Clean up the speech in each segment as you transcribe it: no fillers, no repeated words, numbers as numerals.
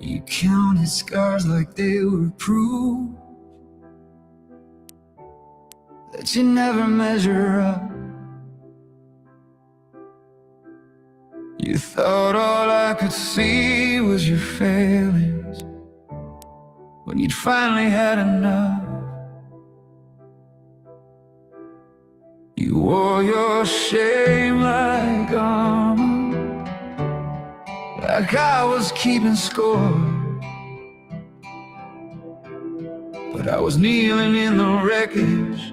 You counted scars like they were proof that you never measure up. You thought all I could see was your failings when you'd finally had enough. You wore your shame like armor, like I was keeping score. But I was kneeling in the wreckage,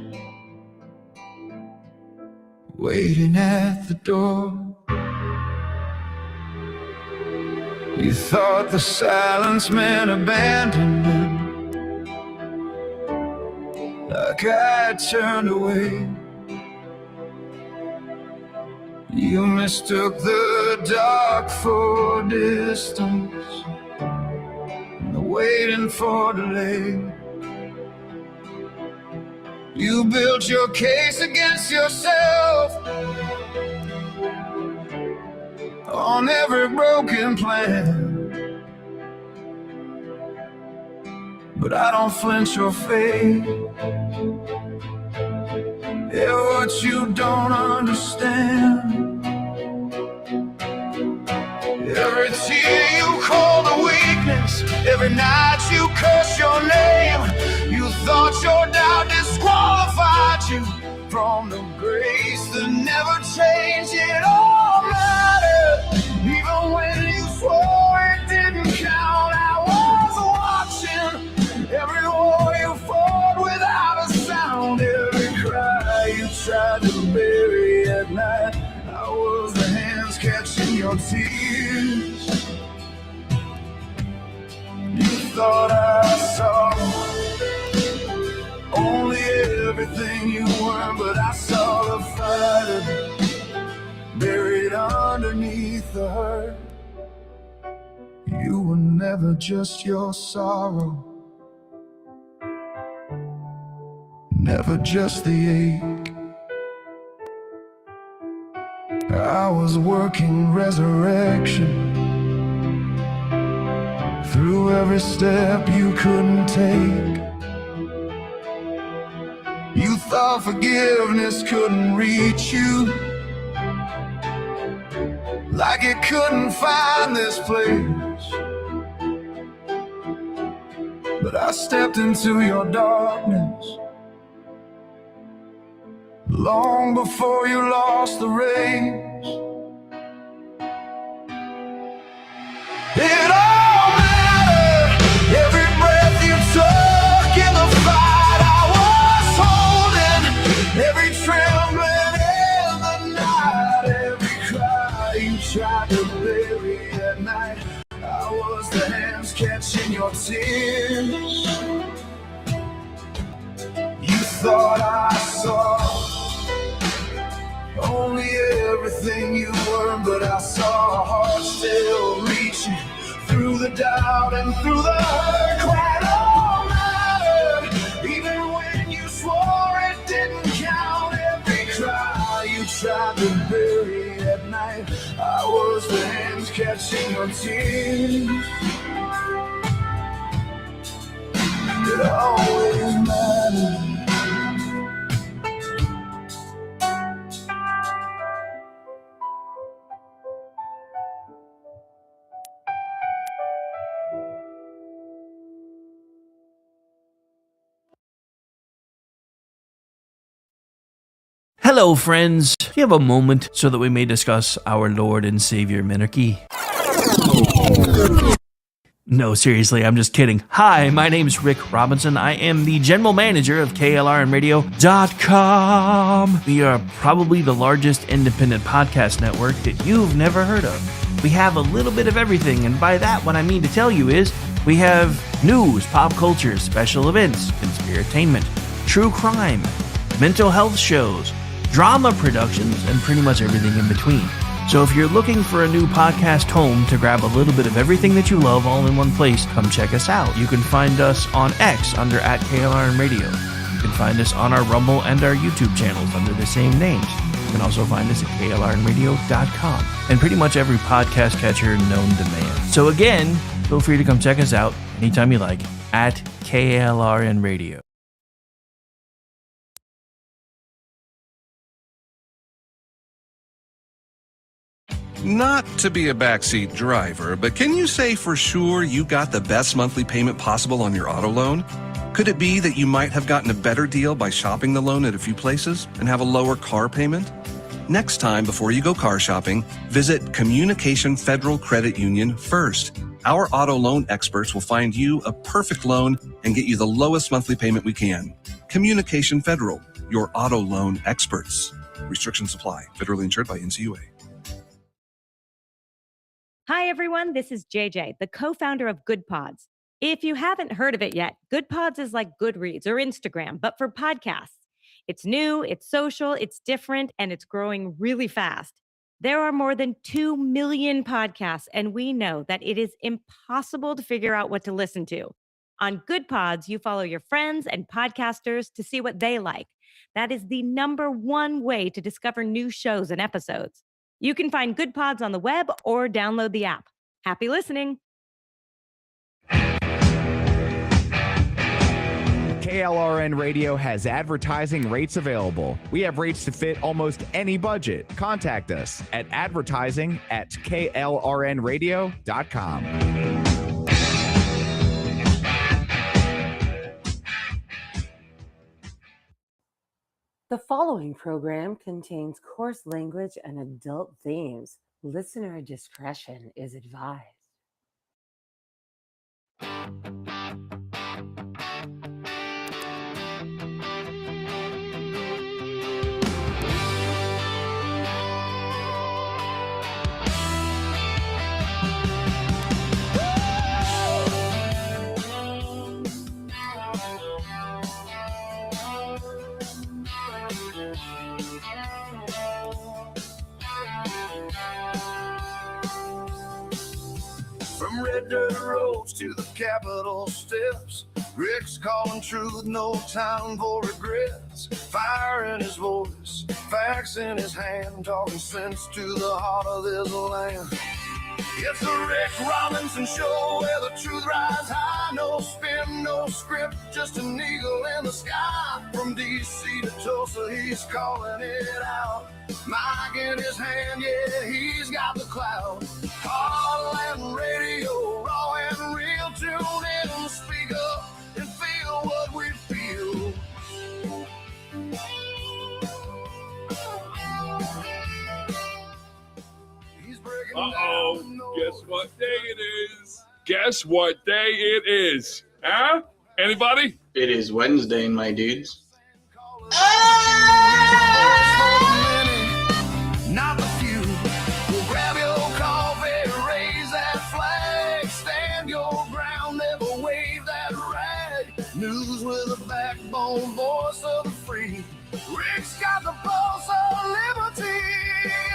waiting at the door. You thought the silence meant abandonment, like I turned away. You mistook the dark for distance, and the waiting for delay. You built your case against yourself on every broken plan, but I don't flinch or fade. Yeah, what you don't understand, every tear you call a weakness, every night you curse your name. You thought your doubt disqualified you from the grace that never changed. It all mattered, even when you swore it didn't count. I was watching every war you fought without a sound, every cry you tried to bury at night. I was the hands catching your tears. You thought I saw only everything you weren't, but I saw the fighter buried underneath the hurt. You were never just your sorrow, never just the ache. I was working resurrection through every step you couldn't take. You thought forgiveness couldn't reach you, like it couldn't find this place. But I stepped into your darkness long before you lost the race. It all mattered, every breath you took in the fight I was holding, every trembling in the night, every cry you tried to bury at night. I was the hands catching your tears. You thought I saw only everything you weren't, but I saw a heart still reaching through the doubt and through the hurt. Cried all mattered, even when you swore it didn't count. Every cry you tried to bury at night, I was the hands catching your tears. It always mattered. Hello, friends. Do you have a moment so that we may discuss our Lord and Savior Minarchy? No, seriously, I'm just kidding. Hi, my name's Rick Robinson. I am the general manager of KLRNradio.com. We are probably the largest independent podcast network that you've never heard of. We have a little bit of everything, and by that, what I mean to tell you is we have news, pop culture, special events, conspiratainment, true crime, mental health shows, drama productions, and pretty much everything in between. So if you're looking for a new podcast home to grab a little bit of everything that you love all in one place, come check us out. You can find us on X under @KLRNradio. You can find us on our Rumble and our YouTube channels under the same names. You can also find us at KLRNradio.com and pretty much every podcast catcher known to man. So again, feel free to come check us out anytime you like at KLRNradio. Not to be a backseat driver, but can you say for sure you got the best monthly payment possible on your auto loan? Could it be that you might have gotten a better deal by shopping the loan at a few places and have a lower car payment? Next time, before you go car shopping, visit Communication Federal Credit Union first. Our auto loan experts will find you a perfect loan and get you the lowest monthly payment we can. Communication Federal, your auto loan experts. Restrictions apply. Federally insured by NCUA. Hi, everyone. This is JJ, the co-founder of Good Pods. If you haven't heard of it yet, Good Pods is like Goodreads or Instagram, but for podcasts. It's new, it's social, it's different, and it's growing really fast. There are more than 2 million podcasts, and we know that it is impossible to figure out what to listen to. On Good Pods, you follow your friends and podcasters to see what they like. That is the #1 way to discover new shows and episodes. You can find Good Pods on the web or download the app. Happy listening. KLRN Radio has advertising rates available. We have rates to fit almost any budget. Contact us at advertising@klrnradio.com. The following program contains coarse language and adult themes. Listener discretion is advised. From red dirt roads to the Capitol steps, Rick's calling truth, no time for regrets. Fire in his voice, facts in his hand, talking sense to the heart of this land. It's the Rick Robinson Show where the truth rides high. No spin, no script, just an eagle in the sky. From D.C. to Tulsa, he's calling it out. Mic in his hand, yeah, he's got the clout. Heartland Radio, raw and real. Tune in and speak up and feel what we feel. Uh-oh, guess what day it is? Guess what day it is? Huh? Anybody? It is Wednesday, my dudes. Not the few. Well, grab your coffee, raise that flag, stand your ground, never wave that rag. News with a backbone, voice of the free. Rick's got the pulse of liberty.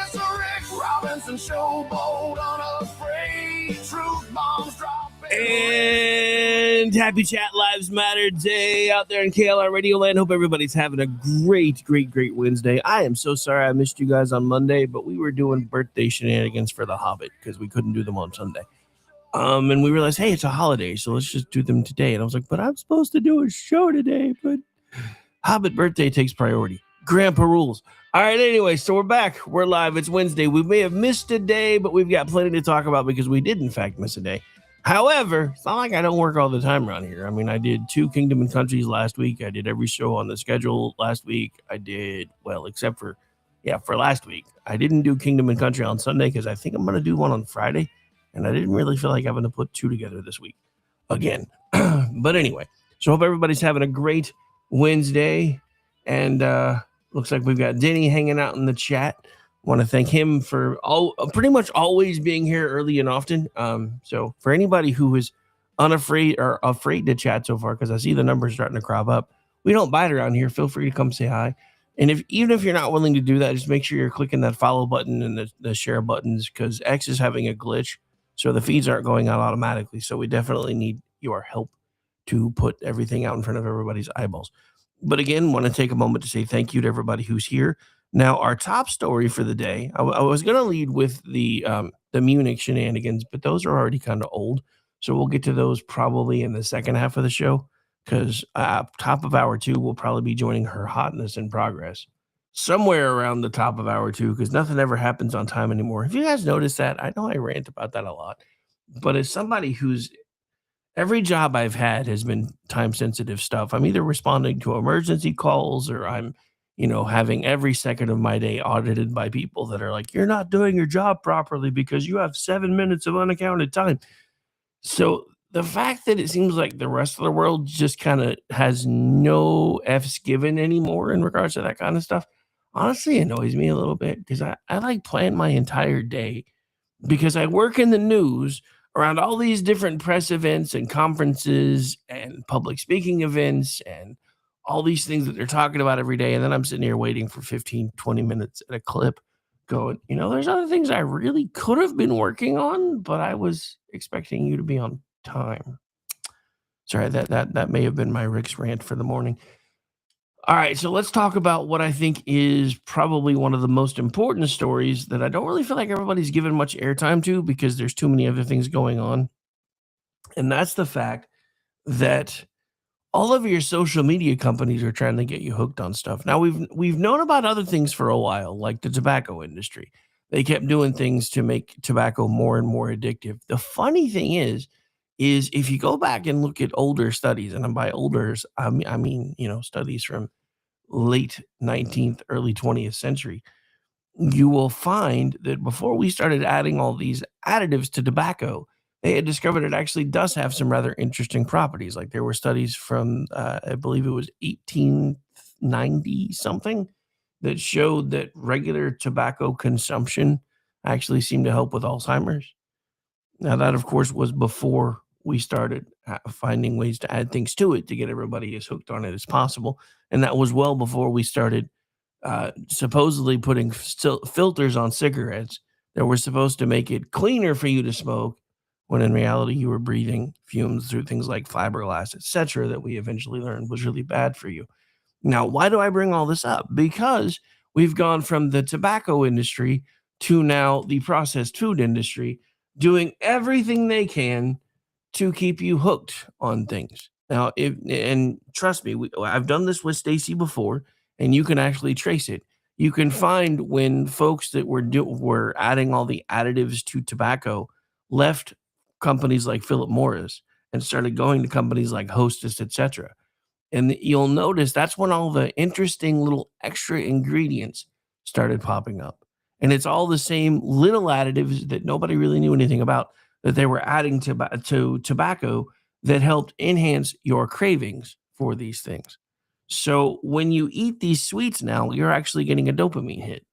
It's the Rick Robinson Show, bold, unafraid. Truth bombs dropping. And happy Chat Lives Matter Day out there in KLR Radio Land. Hope everybody's having a great Wednesday. I am so sorry I missed you guys on Monday, but we were doing birthday shenanigans for The Hobbit because we couldn't do them on Sunday. And we realized, hey, it's a holiday, so let's just do them today. And I was like, but I'm supposed to do a show today, but Hobbit birthday takes priority. Grandpa rules. All right, anyway, so we're back. We're live. It's Wednesday. We may have missed a day, but we've got plenty to talk about because we did, in fact, miss a day. However, it's not like I don't work all the time around here. I mean, I did 2 Kingdom and Countries last week. I did every show on the schedule last week. I did, well, except for last week. I didn't do Kingdom and Country on Sunday because I think I'm going to do one on Friday. And I didn't really feel like having to put 2 together this week again. But anyway, so hope everybody's having a great Wednesday. And looks like we've got Denny hanging out in the chat. Want to thank him for pretty much always being here early and often. So for anybody who is unafraid or afraid to chat so far, because I see the numbers starting to crop up, we don't bite around here. Feel free to come say hi. And even if you're not willing to do that, just make sure you're clicking that follow button and the share buttons, because X is having a glitch, so the feeds aren't going out automatically. So we definitely need your help to put everything out in front of everybody's eyeballs. But again, want to take a moment to say thank you to everybody who's here. Now, our top story for the day, I was going to lead with the Munich shenanigans, but those are already kind of old. So we'll get to those probably in the second half of the show, because top of hour 2 will probably be joining her hotness in progress somewhere around the top of hour 2, because nothing ever happens on time anymore. Have you guys noticed that? I know I rant about that a lot, but as somebody who's every job I've had has been time sensitive stuff. I'm either responding to emergency calls or I'm, having every second of my day audited by people that are like, you're not doing your job properly because you have 7 minutes of unaccounted time. So the fact that it seems like the rest of the world just kind of has no F's given anymore in regards to that kind of stuff, honestly annoys me a little bit, because I like plan my entire day, because I work in the news around all these different press events and conferences and public speaking events and all these things that they're talking about every day. And then I'm sitting here waiting for 15, 20 minutes at a clip going, there's other things I really could have been working on, but I was expecting you to be on time. Sorry, that may have been my Rick's rant for the morning. All right, so let's talk about what I think is probably one of the most important stories that I don't really feel like everybody's given much airtime to, because there's too many other things going on. And that's the fact that all of your social media companies are trying to get you hooked on stuff. Now, we've known about other things for a while, like the tobacco industry. They kept doing things to make tobacco more and more addictive. The funny thing is if you go back and look at older studies, and by older, I mean, studies from late 19th, early 20th century, you will find that before we started adding all these additives to tobacco, they had discovered it actually does have some rather interesting properties. Like there were studies from, I believe it was 1890 something, that showed that regular tobacco consumption actually seemed to help with Alzheimer's. Now, that, of course, was before we started finding ways to add things to it to get everybody as hooked on it as possible. And that was well before we started supposedly putting filters on cigarettes that were supposed to make it cleaner for you to smoke, when in reality you were breathing fumes through things like fiberglass, etc., that we eventually learned was really bad for you. Now, why do I bring all this up? Because we've gone from the tobacco industry to now the processed food industry doing everything they can to keep you hooked on things. Now, and trust me, I've done this with Stacy before, and you can actually trace it. You can find when folks that were adding all the additives to tobacco left companies like Philip Morris and started going to companies like Hostess, etc. And you'll notice that's when all the interesting little extra ingredients started popping up. And it's all the same little additives that nobody really knew anything about, that they were adding to tobacco that helped enhance your cravings for these things. So when you eat these sweets now, you're actually getting a dopamine hit,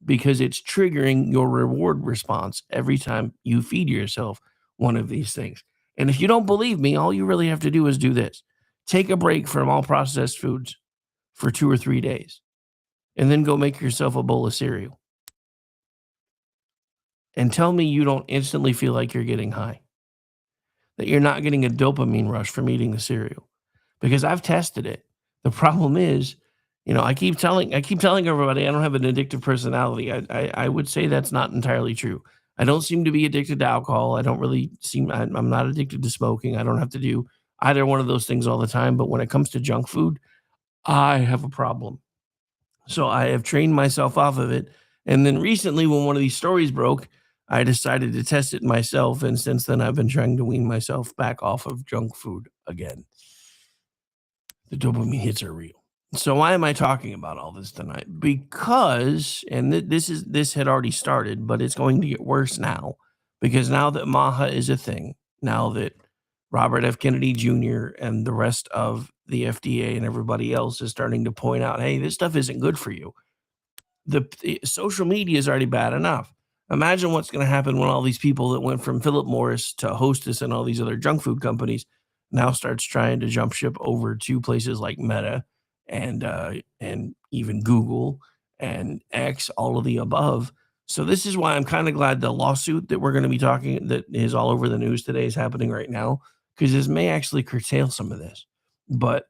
because it's triggering your reward response every time you feed yourself one of these things. And if you don't believe me, all you really have to do is do this. Take a break from all processed foods for 2 or 3 days, and then go make yourself a bowl of cereal. And tell me you don't instantly feel like you're getting high, that you're not getting a dopamine rush from eating the cereal. Because I've tested it. The problem is, I keep telling everybody I don't have an addictive personality. I would say that's not entirely true. I don't seem to be addicted to alcohol. I'm not addicted to smoking. I don't have to do either one of those things all the time. But when it comes to junk food, I have a problem. So I have trained myself off of it. And then recently, when one of these stories broke, I decided to test it myself, and since then I've been trying to wean myself back off of junk food again. The dopamine hits are real. So why am I talking about all this tonight? Because, and this had already started, but it's going to get worse now, because now that MAHA is a thing, now that Robert F. Kennedy Jr. and the rest of the FDA and everybody else is starting to point out, hey, this stuff isn't good for you. The social media is already bad enough. Imagine what's going to happen when all these people that went from Philip Morris to Hostess and all these other junk food companies now starts trying to jump ship over to places like Meta and even Google and X, all of the above. So this is why I'm kind of glad the lawsuit that we're going to be talking that is all over the news today is happening right now, because this may actually curtail some of this. But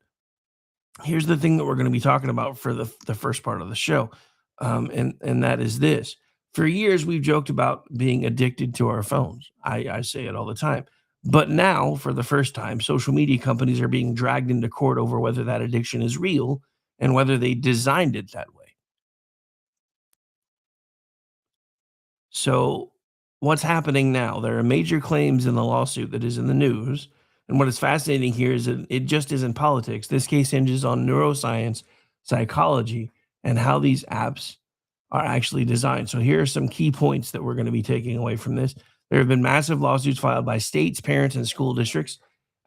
here's the thing that we're going to be talking about for the first part of the show. And that is this. For years, we've joked about being addicted to our phones. I say it all the time. But now, for the first time, social media companies are being dragged into court over whether that addiction is real and whether they designed it that way. So what's happening now? There are major claims in the lawsuit that is in the news. And what is fascinating here is that it just isn't politics. This case hinges on neuroscience, psychology, and how these apps are actually designed. So here are some key points that we're going to be taking away from this. There have been massive lawsuits filed by states, parents, and school districts.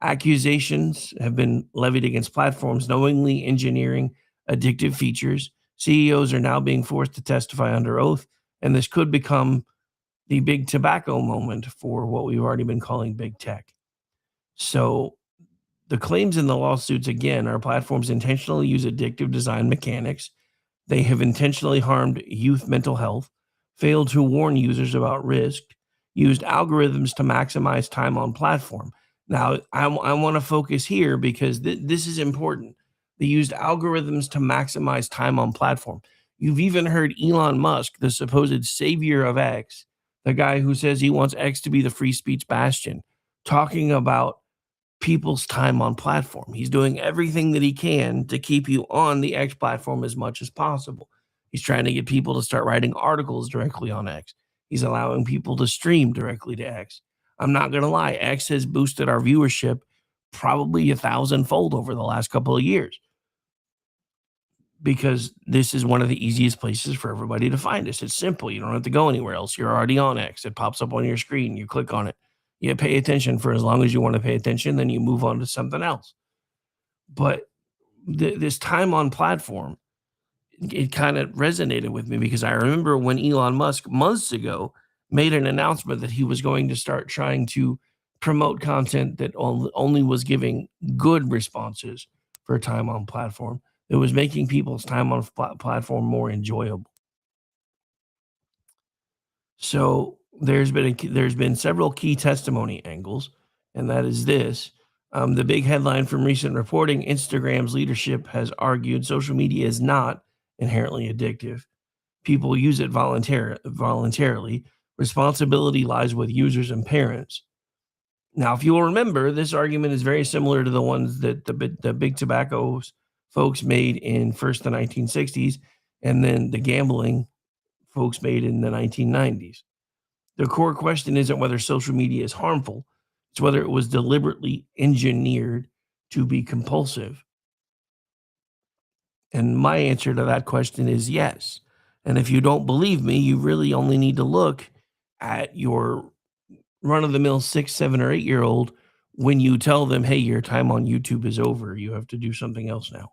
Accusations have been levied against platforms knowingly engineering addictive features. CEOs are now being forced to testify under oath, and this could become the big tobacco moment for what we've already been calling big tech. So the claims in the lawsuits, again, are platforms intentionally use addictive design mechanics. They have intentionally harmed youth mental health, failed to warn users about risk, used algorithms to maximize time on platform. Now, I want to focus here because this is important. They used algorithms to maximize time on platform. You've even heard Elon Musk, the supposed savior of X, the guy who says he wants X to be the free speech bastion, talking about people's time on platform. He's doing everything that he can to keep you on the X platform as much as possible. He's trying to get people to start writing articles directly on X. He's allowing people to stream directly to X. I'm not going to lie, X has boosted our viewership probably 1,000-fold over the last couple of years, because this is one of the easiest places for everybody to find us. It's simple. You don't have to go anywhere else. You're already on X. It pops up on your screen. You click on it. You pay attention for as long as you want to pay attention, then you move on to something else. But this time on platform, it kind of resonated with me, because I remember when Elon Musk months ago made an announcement that he was going to start trying to promote content that only was giving good responses for time on platform. It was making people's time on platform more enjoyable. So there's been several key testimony angles, and that is this. The big headline from recent reporting: Instagram's leadership has argued social media is not inherently addictive. People use it voluntarily. Responsibility lies with users and parents. Now, if you will remember, this argument is very similar to the ones that the big tobacco folks made in first the 1960s, and then the gambling folks made in the 1990s. The core question isn't whether social media is harmful. It's whether it was deliberately engineered to be compulsive. And my answer to that question is yes. And if you don't believe me, you really only need to look at your run-of-the-mill 6, 7, or 8-year-old when you tell them, hey, your time on YouTube is over. You have to do something else now.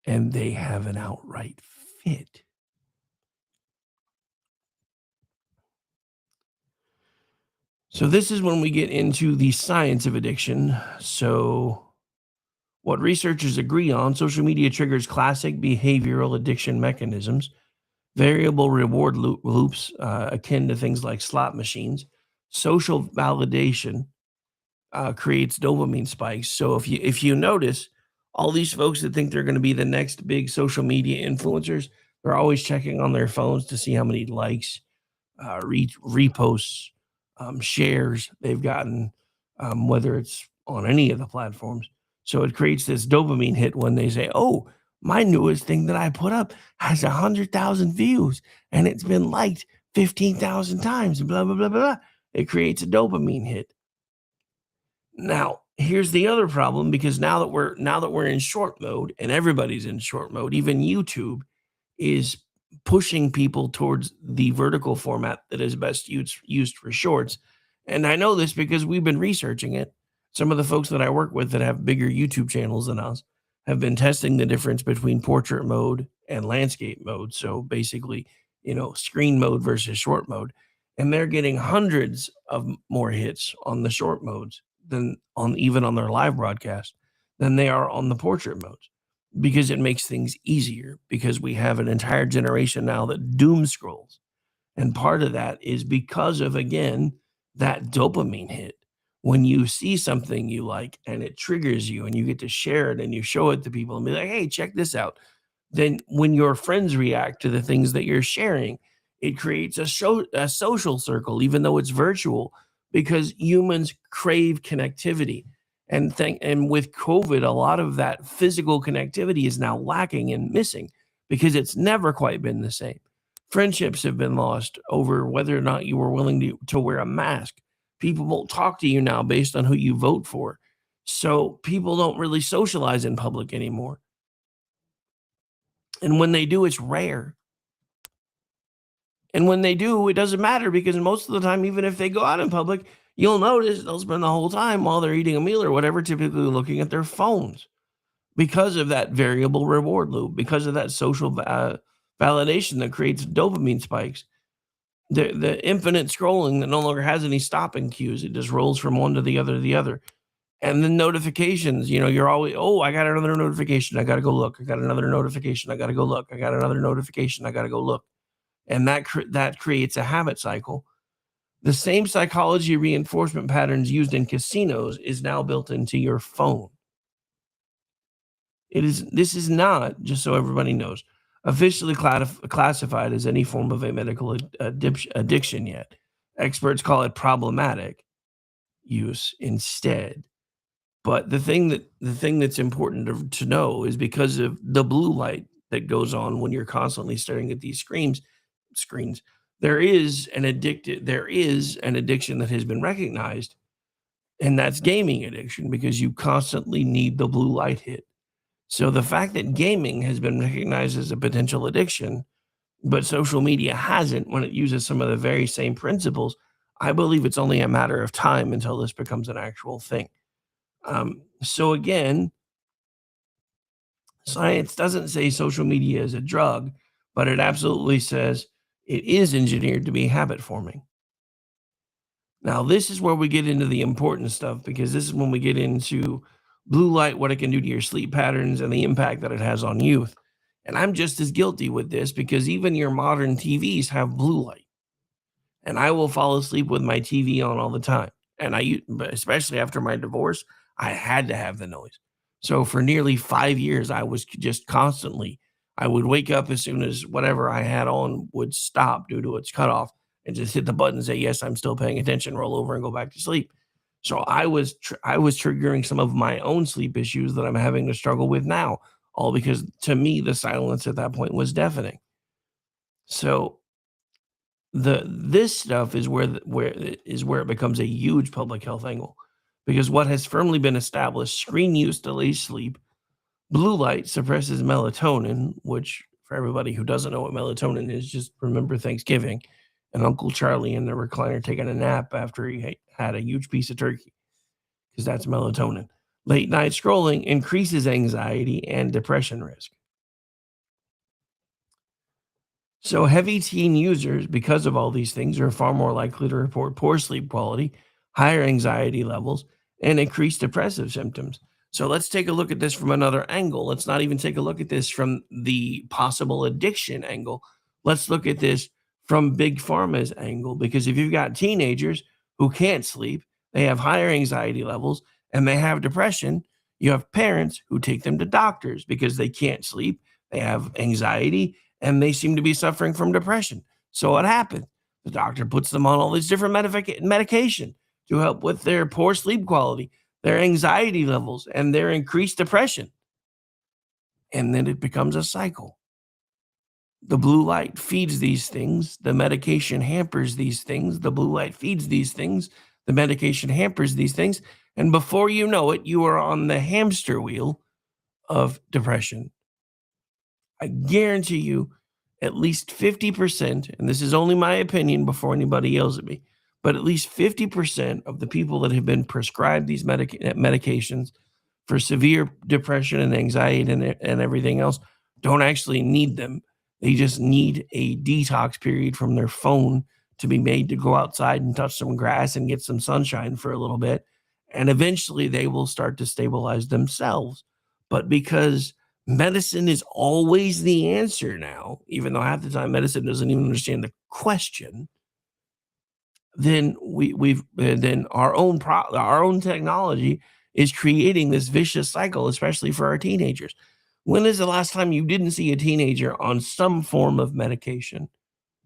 And they have an outright fit. So this is when we get into the science of addiction. So what researchers agree on: social media triggers classic behavioral addiction mechanisms, variable reward loops akin to things like slot machines. Social validation creates dopamine spikes. So if you notice, all these folks that think they're going to be the next big social media influencers, they're always checking on their phones to see how many likes, reposts, shares they've gotten, whether it's on any of the platforms. So it creates this dopamine hit when they say, oh, my newest thing that I put up has 100,000 views and it's been liked 15,000 times, blah, blah, blah, blah. It creates a dopamine hit. Now, here's the other problem, because now that we're in short mode, and everybody's in short mode, even YouTube is pushing people towards the vertical format that is best used for shorts. And I know this because we've been researching it. Some of the folks that I work with that have bigger YouTube channels than us have been testing the difference between portrait mode and landscape mode. So basically, screen mode versus short mode. And they're getting hundreds of more hits on the short modes than on their live broadcast than they are on the portrait modes, because it makes things easier, because we have an entire generation now that doom scrolls. And part of that is because of, again, that dopamine hit. When you see something you like and it triggers you and you get to share it and you show it to people and be like, hey, check this out. Then when your friends react to the things that you're sharing, it creates a social circle, even though it's virtual, because humans crave connectivity. And with COVID, a lot of that physical connectivity is now lacking and missing, because it's never quite been the same. Friendships have been lost over whether or not you were willing to wear a mask. People won't talk to you now based on who you vote for. So people don't really socialize in public anymore. And when they do, it's rare. And when they do, it doesn't matter, because most of the time, even if they go out in public, you'll notice they'll spend the whole time while they're eating a meal or whatever, typically looking at their phones, because of that variable reward loop, because of that social validation that creates dopamine spikes. The infinite scrolling that no longer has any stopping cues. It just rolls from one to the other to the other. And then notifications, you're always, I got another notification, I got to go look. I got another notification, I got to go look. I got another notification, I got to go look. And that creates a habit cycle. The same psychology reinforcement patterns used in casinos is now built into your phone. This is not, just so everybody knows, officially classified as any form of a medical addiction yet. Experts call it problematic use instead. But the thing that's important to know is, because of the blue light that goes on when you're constantly staring at these screens, there is an addiction that has been recognized, and that's gaming addiction, because you constantly need the blue light hit. So the fact that gaming has been recognized as a potential addiction, but social media hasn't, when it uses some of the very same principles, I believe it's only a matter of time until this becomes an actual thing. So again, science doesn't say social media is a drug, but it absolutely says it is engineered to be habit forming. Now, this is where we get into the important stuff, because this is when we get into blue light, what it can do to your sleep patterns, and the impact that it has on youth. And I'm just as guilty with this, because even your modern TVs have blue light. And I will fall asleep with my TV on all the time. And especially after my divorce, I had to have the noise. So for nearly 5 years, I was just constantly, I would wake up as soon as whatever I had on would stop due to its cutoff, and just hit the button and say, yes, I'm still paying attention, roll over and go back to sleep. So I was triggering some of my own sleep issues that I'm having to struggle with now, all because, to me, the silence at that point was deafening. So this stuff is where it becomes a huge public health angle, because what has firmly been established: screen use delays sleep, blue light suppresses melatonin, which, for everybody who doesn't know what melatonin is, just remember Thanksgiving and Uncle Charlie in the recliner taking a nap after he had a huge piece of turkey, because that's melatonin. Late night scrolling increases anxiety and depression risk. So heavy teen users, because of all these things, are far more likely to report poor sleep quality, higher anxiety levels, and increased depressive symptoms. So let's take a look at this from another angle. Let's not even take a look at this from the possible addiction angle. Let's look at this from Big Pharma's angle, because if you've got teenagers who can't sleep, they have higher anxiety levels, and they have depression, you have parents who take them to doctors because they can't sleep, they have anxiety, and they seem to be suffering from depression. So what happens? The doctor puts them on all these different medication to help with their poor sleep quality, their anxiety levels, and their increased depression. And then it becomes a cycle. The blue light feeds these things. The medication hampers these things. The blue light feeds these things. The medication hampers these things. And before you know it, you are on the hamster wheel of depression. I guarantee you at least 50%, and this is only my opinion before anybody yells at me, but at least 50% of the people that have been prescribed these medications for severe depression and anxiety and everything else don't actually need them. They just need a detox period from their phone to be made to go outside and touch some grass and get some sunshine for a little bit. And eventually they will start to stabilize themselves. But because medicine is always the answer now, even though half the time medicine doesn't even understand the question, then then our own technology is creating this vicious cycle, especially for our teenagers. When is the last time you didn't see a teenager on some form of medication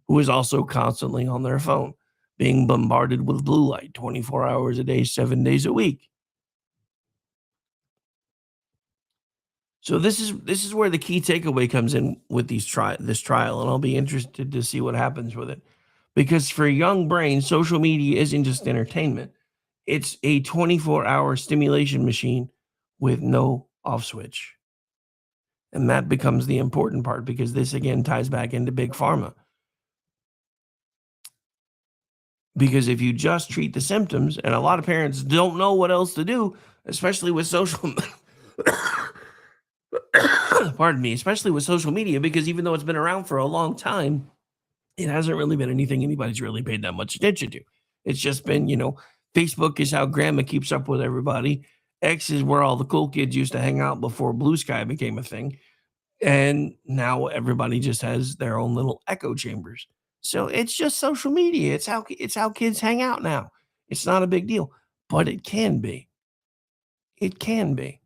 who is also constantly on their phone, being bombarded with blue light 24 hours a day, 7 days a week? So this is where the key takeaway comes in with this trial, and I'll be interested to see what happens with it. Because for young brains, social media isn't just entertainment. It's a 24-hour stimulation machine with no off switch. And that becomes the important part, because this again ties back into big pharma. Because if you just treat the symptoms, and a lot of parents don't know what else to do, especially with social pardon me, especially with social media, because even though it's been around for a long time, it hasn't really been anything anybody's really paid that much attention to. It's just been, Facebook is how grandma keeps up with everybody. X is where all the cool kids used to hang out before Blue Sky became a thing. And now everybody just has their own little echo chambers. So it's just social media. It's how kids hang out now. It's not a big deal, but it can be. It can be.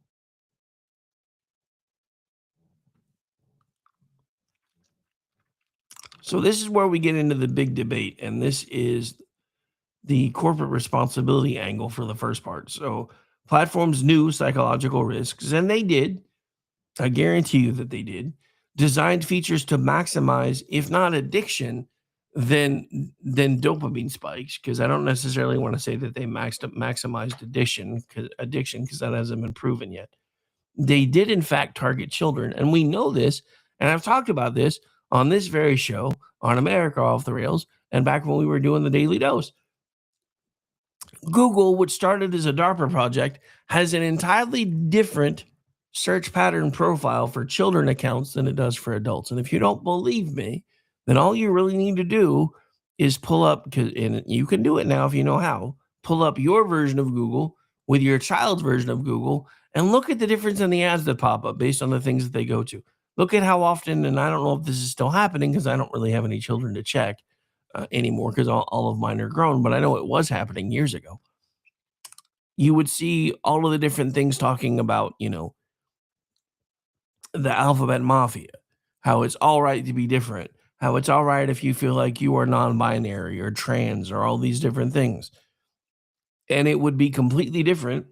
So this is where we get into the big debate, and this is the corporate responsibility angle for the first part. So platforms knew psychological risks, and they did. I guarantee you that they did. Designed features to maximize, if not addiction, then dopamine spikes. Because I don't necessarily want to say that they maximized addiction because that hasn't been proven yet. They did in fact target children, and we know this. And I've talked about this on this very show on America Off the Rails, and back when we were doing the Daily Dose. Google, which started as a DARPA project, has an entirely different search pattern profile for children accounts than it does for adults. And if you don't believe me, then all you really need to do is pull up, and you can do it now if you know how, pull up your version of Google with your child's version of Google and look at the difference in the ads that pop up based on the things that they go to. Look at how often, and I don't know if this is still happening because I don't really have any children to check anymore because all of mine are grown, but I know it was happening years ago. You would see all of the different things talking about, the alphabet mafia, how it's all right to be different, how it's all right if you feel like you are non-binary or trans or all these different things. And it would be completely different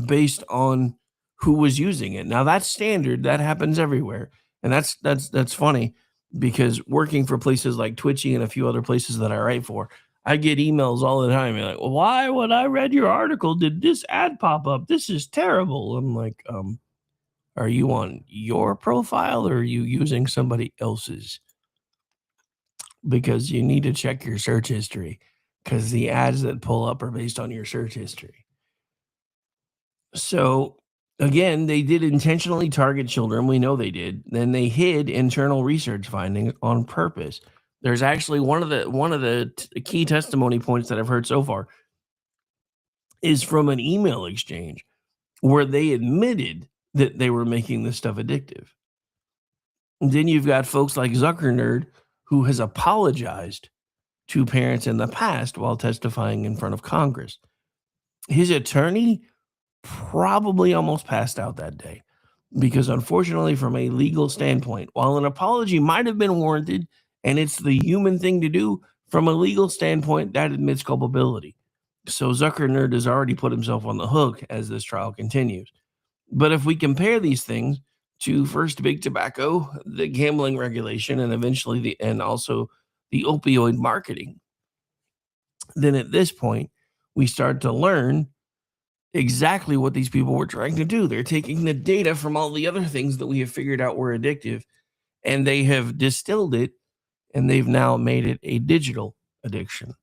based on who was using it. Now that's standard. That happens everywhere. And that's funny because working for places like Twitchy and a few other places that I write for, I get emails all the time. You're like, well, why, when I read your article, did this ad pop up? This is terrible. I'm like, are you on your profile or are you using somebody else's? Because you need to check your search history because the ads that pull up are based on your search history. So again, they did intentionally target children. We know they did. Then they hid internal research findings on purpose. There's actually one of the key testimony points that I've heard so far is from an email exchange where they admitted that they were making this stuff addictive. And then you've got folks like Zuckernerd, who has apologized to parents in the past while testifying in front of Congress. His attorney probably almost passed out that day because, unfortunately, from a legal standpoint, while an apology might have been warranted and it's the human thing to do, from a legal standpoint, that admits culpability. So Zuckernerd has already put himself on the hook as this trial continues. But if we compare these things, to first big tobacco, the gambling regulation, and eventually also the opioid marketing, then at this point, we start to learn exactly what these people were trying to do. They're taking the data from all the other things that we have figured out were addictive, and they have distilled it, and they've now made it a digital addiction.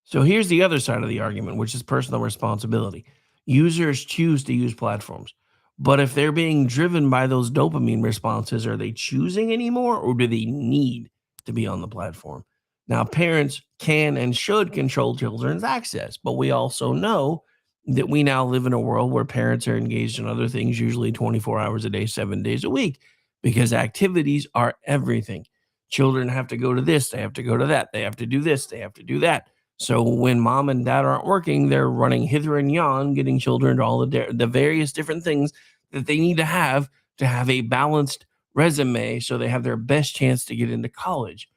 So here's the other side of the argument, which is personal responsibility. Users choose to use platforms, but if they're being driven by those dopamine responses, are they choosing anymore, or do they need to be on the platform? Now, parents can and should control children's access, but we also know that we now live in a world where parents are engaged in other things, usually 24 hours a day, 7 days a week, because activities are everything. Children have to go to this, they have to go to that, they have to do this, they have to do that. So when mom and dad aren't working, they're running hither and yon, getting children to all the various different things that they need to have a balanced resume so they have their best chance to get into college.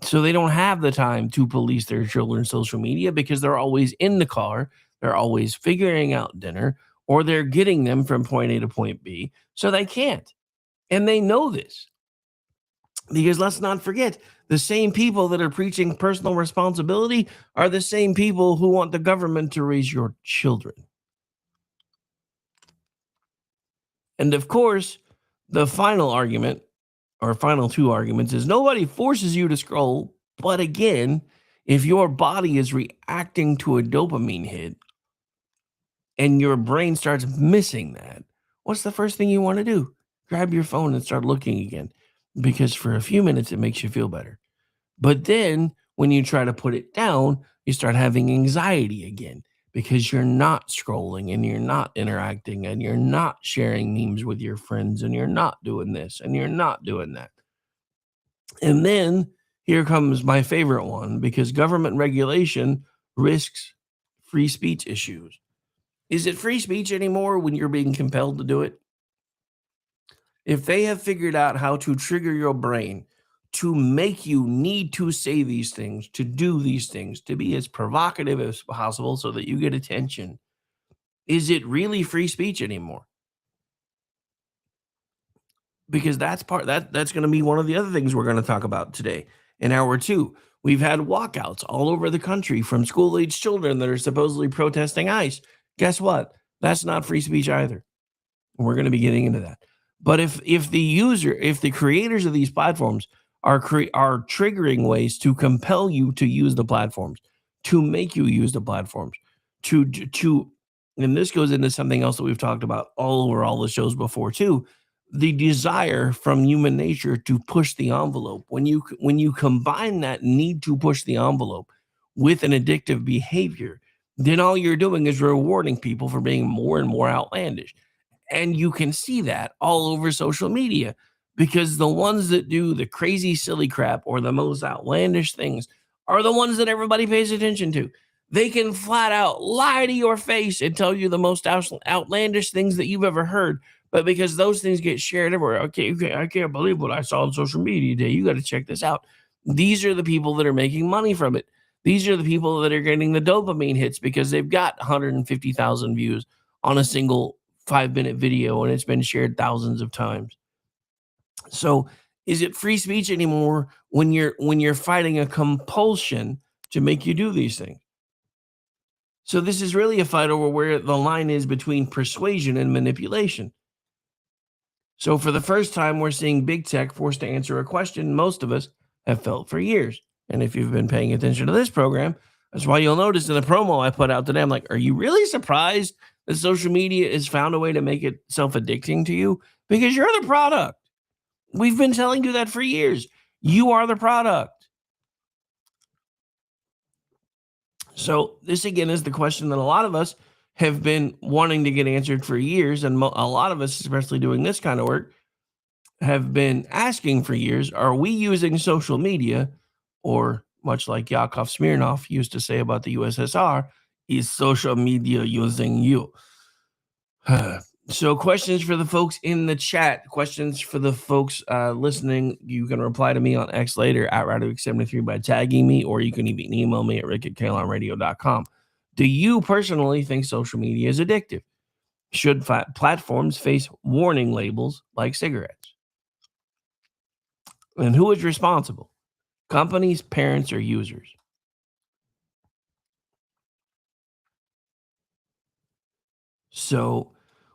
So they don't have the time to police their children's social media because they're always in the car, they're always figuring out dinner, or they're getting them from point A to point B. So they can't. And they know this. Because let's not forget, the same people that are preaching personal responsibility are the same people who want the government to raise your children. And of course, the final argument, or final two arguments, is nobody forces you to scroll. But again, if your body is reacting to a dopamine hit and your brain starts missing that, what's the first thing you want to do? Grab your phone and start looking again. Because for a few minutes, it makes you feel better. But then when you try to put it down, you start having anxiety again because you're not scrolling and you're not interacting and you're not sharing memes with your friends and you're not doing this and you're not doing that. And then here comes my favorite one, because government regulation risks free speech issues. Is it free speech anymore when you're being compelled to do it? If they have figured out how to trigger your brain to make you need to say these things, to do these things, to be as provocative as possible so that you get attention, is it really free speech anymore? Because that's going to be one of the other things we're going to talk about today. In hour two, we've had walkouts all over the country from school-age children that are supposedly protesting ICE. Guess what? That's not free speech either. We're going to be getting into that. But if the creators of these platforms are triggering ways to compel you to use the platforms, to make you use the platforms, and this goes into something else that we've talked about all over all the shows before too, the desire from human nature to push the envelope. When you combine that need to push the envelope with an addictive behavior, then all you're doing is rewarding people for being more and more outlandish. And you can see that all over social media, because the ones that do the crazy, silly crap or the most outlandish things are the ones that everybody pays attention to. They can flat out lie to your face and tell you the most outlandish things that you've ever heard. But because those things get shared everywhere, okay, I can't believe what I saw on social media today. You got to check this out. These are the people that are making money from it. These are the people that are getting the dopamine hits because they've got 150,000 views on a single 5-minute video and it's been shared thousands of times. So is it free speech anymore when you're fighting a compulsion to make you do these things? So this is really a fight over where the line is between persuasion and manipulation. So for the first time, we're seeing big tech forced to answer a question most of us have felt for years. And if you've been paying attention to this program, that's why you'll notice in the promo I put out today, I'm like, are you really surprised that social media has found a way to make it self-addicting to you? Because you're the product. We've been telling you that for years. You are the product. So this, again, is the question that a lot of us have been wanting to get answered for years. And a lot of us, especially doing this kind of work, have been asking for years, are we using social media, or much like Yakov Smirnov used to say about the USSR, is social media using you? So questions for the folks in the chat, questions for the folks listening. You can reply to me on X later at Radovich73 by tagging me, or you can even email me at rick@kalonradio.com. Do you personally think social media is addictive? Should platforms face warning labels like cigarettes? And who is responsible? Companies, parents, or users? So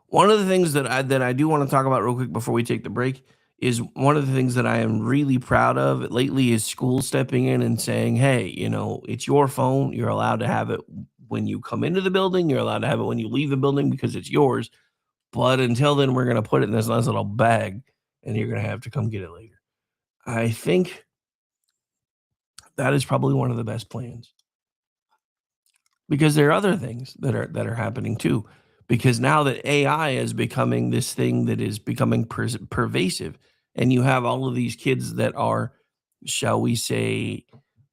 one of the things that I do want to talk about real quick before we take the break is one of the things that I am really proud of lately is school stepping in and saying, hey, it's your phone. You're allowed to have it when you come into the building. You're allowed to have it when you leave the building because it's yours. But until then, we're going to put it in this nice little bag and you're going to have to come get it later. I think that is probably one of the best plans, because there are other things that are happening too. Because now that AI is becoming this thing that is becoming pervasive, and you have all of these kids that are, shall we say,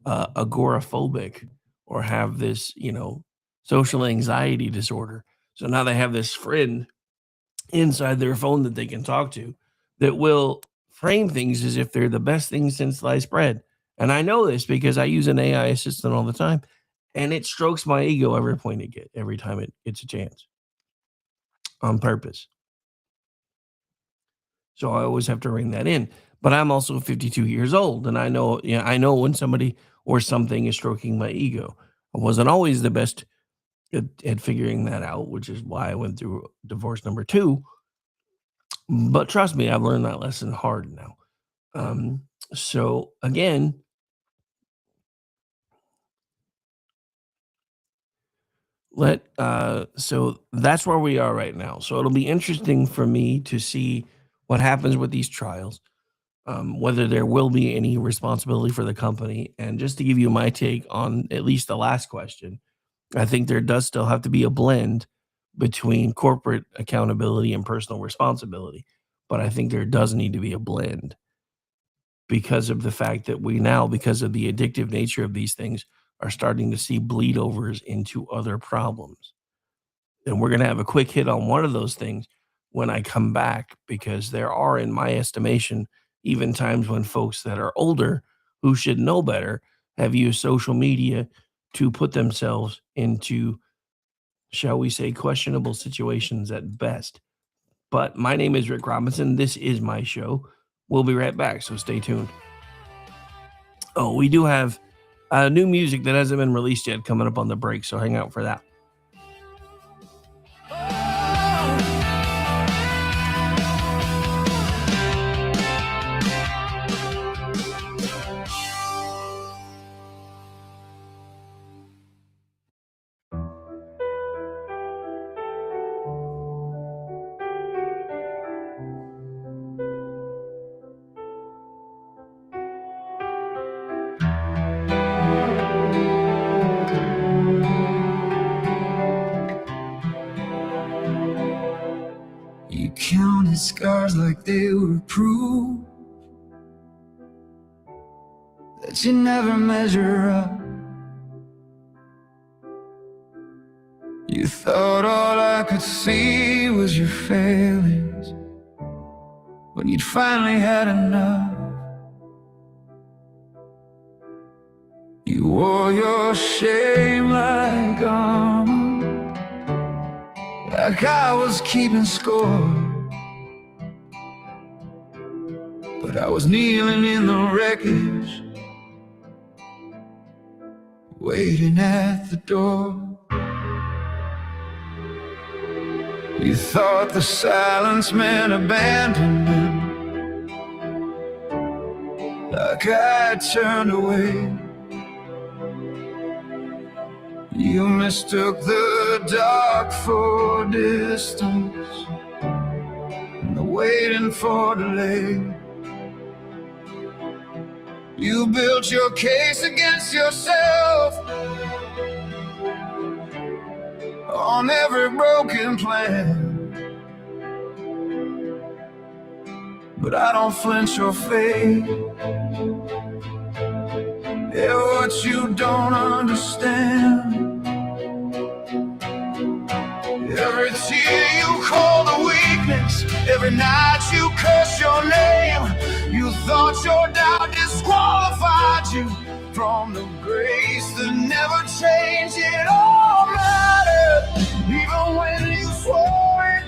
agoraphobic, or have this, social anxiety disorder. So now they have this friend inside their phone that they can talk to that will frame things as if they're the best thing since sliced bread. And I know this because I use an AI assistant all the time, and it strokes my ego every time it gets a chance, on purpose. So I always have to ring that in. But I'm also 52 years old, and I know when somebody or something is stroking my ego. I wasn't always the best at figuring that out, which is why I went through divorce number 2. But trust me, I've learned that lesson hard now. So again, so that's where we are right now. So it'll be interesting for me to see what happens with these trials, whether there will be any responsibility for the company. And just to give you my take on at least the last question, I think there does still have to be a blend between corporate accountability and personal responsibility. But I think there does need to be a blend, because of the fact that because of the addictive nature of these things, are starting to see bleed overs into other problems. And we're going to have a quick hit on one of those things when I come back, because there are, in my estimation, even times when folks that are older who should know better have used social media to put themselves into, shall we say, questionable situations at best. But my name is Rick Robinson. This is my show. We'll be right back, so stay tuned. Oh, we do have new music that hasn't been released yet coming up on the break, so hang out for that. You counted scars like they were proof that you never measure up. You thought all I could see was your failings when you'd finally had enough. You wore your shame like armor, like I was keeping score. But I was kneeling in the wreckage, waiting at the door. You thought the silence meant abandonment, like I turned away. You mistook the dark for distance and the waiting for delay. You built your case against yourself on every broken plan, but I don't flinch or fade. Yeah, what you don't understand, every tear you call a weakness, every night you curse your name. You thought your doubt disqualified you from the grace that never changed. It all mattered, even when you swore it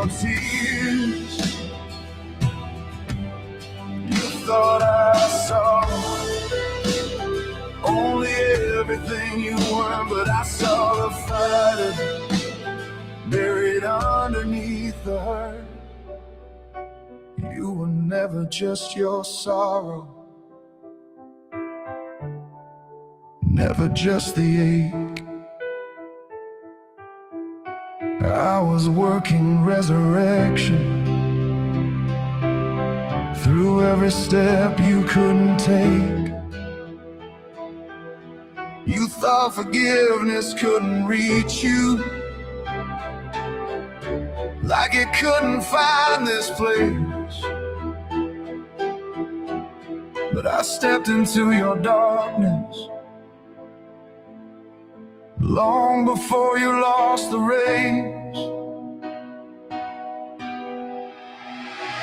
your tears. You thought I saw only everything you were, but I saw the fighter buried underneath the hurt. You were never just your sorrow, never just the ache. I was working resurrection through every step you couldn't take. You thought forgiveness couldn't reach you, like it couldn't find this place. But I stepped into your darkness long before you lost the race.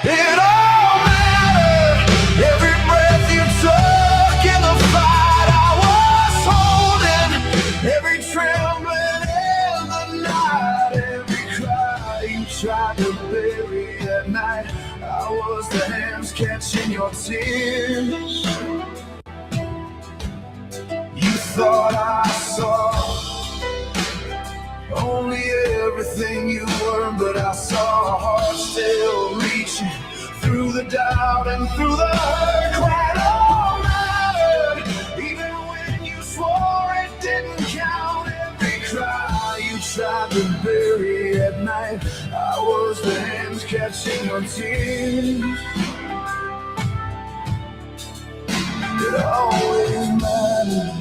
It all mattered, every breath you took in the fight I was holding, every trembling in the night, every cry you tried to bury at night. I was the hands catching your tears. You thought I saw only everything you were, but I saw a heart still reaching through the doubt and through the hurt. Quite all mattered, even when you swore it didn't count. Every cry you tried to bury at night, I was the hands catching your tears. It always mattered.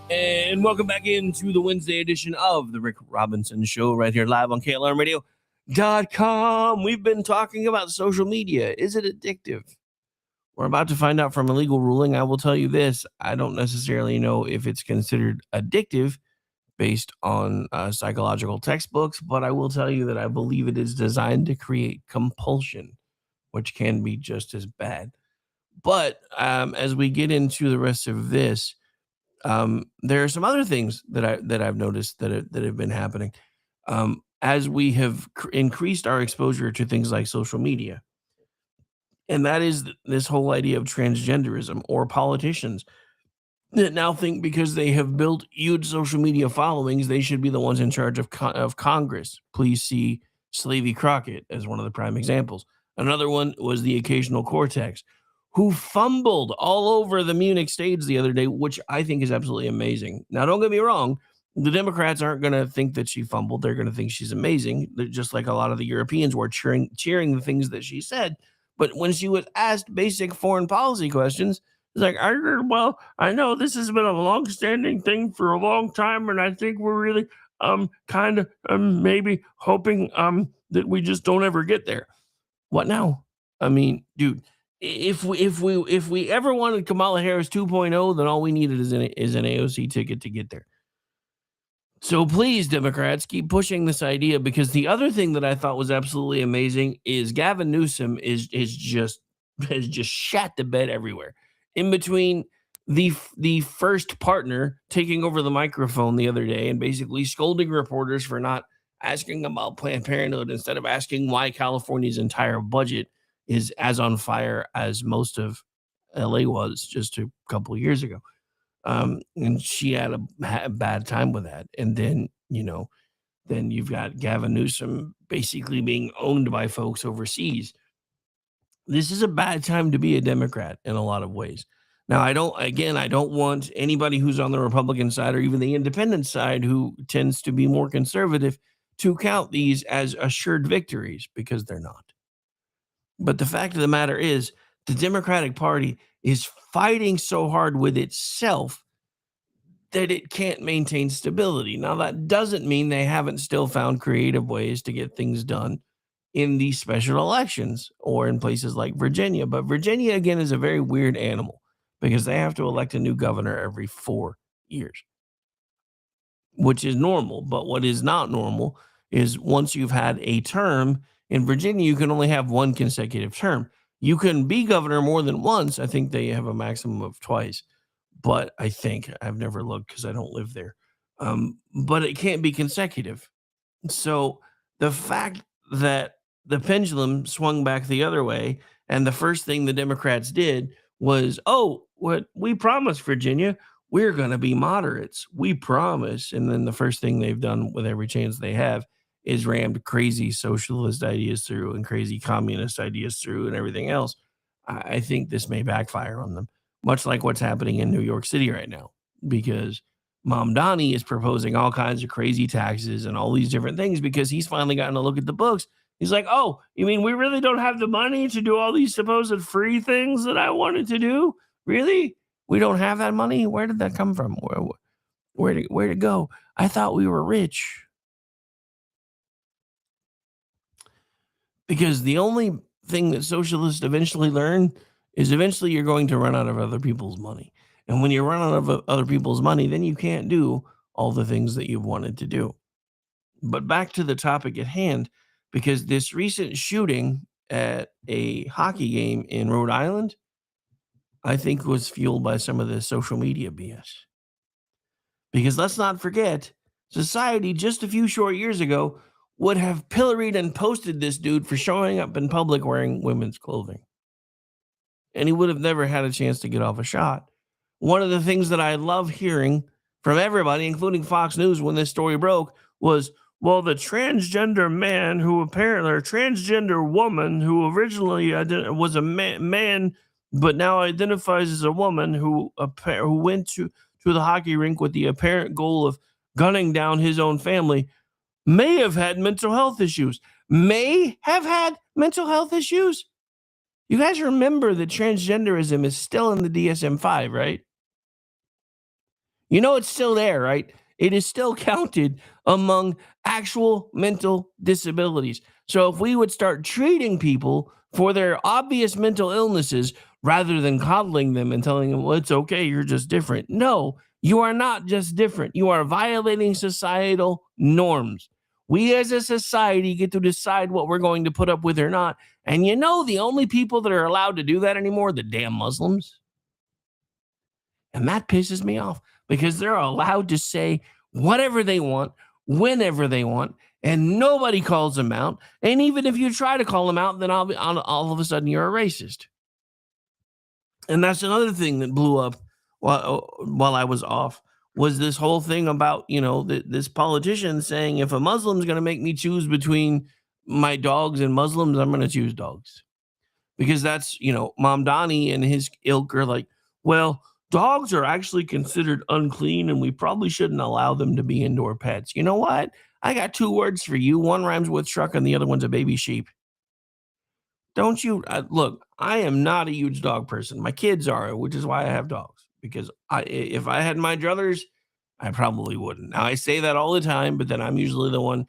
And welcome back into the Wednesday edition of the Rick Robinson Show right here live on KLRMradio.com. We've been talking about social media. Is it addictive? We're about to find out from a legal ruling. I will tell you this. I don't necessarily know if it's considered addictive based on psychological textbooks, but I will tell you that I believe it is designed to create compulsion, which can be just as bad. But as we get into the rest of this, there are some other things that I've noticed that have been happening as we have increased our exposure to things like social media, and that is this whole idea of transgenderism, or politicians that now think because they have built huge social media followings, they should be the ones in charge of Congress. Please see Slavey Crockett as one of the prime examples. Another one was the occasional Cortex, who fumbled all over the Munich stage the other day, which I think is absolutely amazing. Now, don't get me wrong. The Democrats aren't going to think that she fumbled. They're going to think she's amazing. They're just like a lot of the Europeans were cheering the things that she said. But when she was asked basic foreign policy questions, it's like, I know this has been a long-standing thing for a long time, and I think we're really kind of maybe hoping that we just don't ever get there. What now? I mean, dude, if we ever wanted Kamala Harris 2.0, then all we needed is an AOC ticket to get there. So please, Democrats, keep pushing this idea, because the other thing that I thought was absolutely amazing is Gavin Newsom has just shat the bed everywhere. In between the first partner taking over the microphone the other day and basically scolding reporters for not asking about Planned Parenthood instead of asking why California's entire budget is as on fire as most of LA was just a couple of years ago. And she had a bad time with that. And then, then you've got Gavin Newsom basically being owned by folks overseas. This is a bad time to be a Democrat in a lot of ways. Now, I don't want anybody who's on the Republican side or even the independent side who tends to be more conservative to count these as assured victories, because they're not. But the fact of the matter is, the Democratic Party is fighting so hard with itself that it can't maintain stability. Now, that doesn't mean they haven't still found creative ways to get things done in these special elections or in places like Virginia. But Virginia, again, is a very weird animal because they have to elect a new governor every 4 years, which is normal. But what is not normal is once you've had a term in Virginia, you can only have one consecutive term. You can be governor more than once. I think they have a maximum of twice, but I think I've never looked because I don't live there. But it can't be consecutive. So the fact that the pendulum swung back the other way, and the first thing the Democrats did was, oh, what we promised Virginia, we're going to be moderates. We promise. And then the first thing they've done with every chance they have is rammed crazy socialist ideas through and crazy communist ideas through and everything else. I think this may backfire on them, much like what's happening in New York City right now, because Mom Donnie is proposing all kinds of crazy taxes and all these different things because he's finally gotten to look at the books. He's like, oh, you mean we really don't have the money to do all these supposed free things that I wanted to do? Really? We don't have that money? Where did that come from? Where'd it go? I thought we were rich. Because the only thing that socialists eventually learn is eventually you're going to run out of other people's money. And when you run out of other people's money, then you can't do all the things that you've wanted to do. But back to the topic at hand, because this recent shooting at a hockey game in Rhode Island, I think was fueled by some of the social media BS. Because let's not forget, society just a few short years ago would have pilloried and posted this dude for showing up in public wearing women's clothing. And he would have never had a chance to get off a shot. One of the things that I love hearing from everybody, including Fox News, when this story broke, was, well, the transgender man who apparently, or transgender woman who originally was a man, but now identifies as a woman who went to the hockey rink with the apparent goal of gunning down his own family, may have had mental health issues. May have had mental health issues. You guys remember that transgenderism is still in the DSM-5, right? You know it's still there, right? It is still counted among actual mental disabilities. So if we would start treating people for their obvious mental illnesses rather than coddling them and telling them, well, it's okay, you're just different. No, you are not just different. You are violating societal norms. We as a society get to decide what we're going to put up with or not. And you know, the only people that are allowed to do that anymore are the damn Muslims. And that pisses me off because they're allowed to say whatever they want, whenever they want, and nobody calls them out. And even if you try to call them out, then all of a sudden you're a racist. And that's another thing that blew up while I was off, was this whole thing about, this politician saying, if a Muslim's going to make me choose between my dogs and Muslims, I'm going to choose dogs. Because that's, Mom Donnie and his ilk are like, well, dogs are actually considered unclean and we probably shouldn't allow them to be indoor pets. You know what? I got 2 words for you. One rhymes with truck and the other one's a baby sheep. Don't you look, I am not a huge dog person. My kids are, which is why I have dogs. Because if I had my druthers, I probably wouldn't. Now I say that all the time, but then I'm usually the one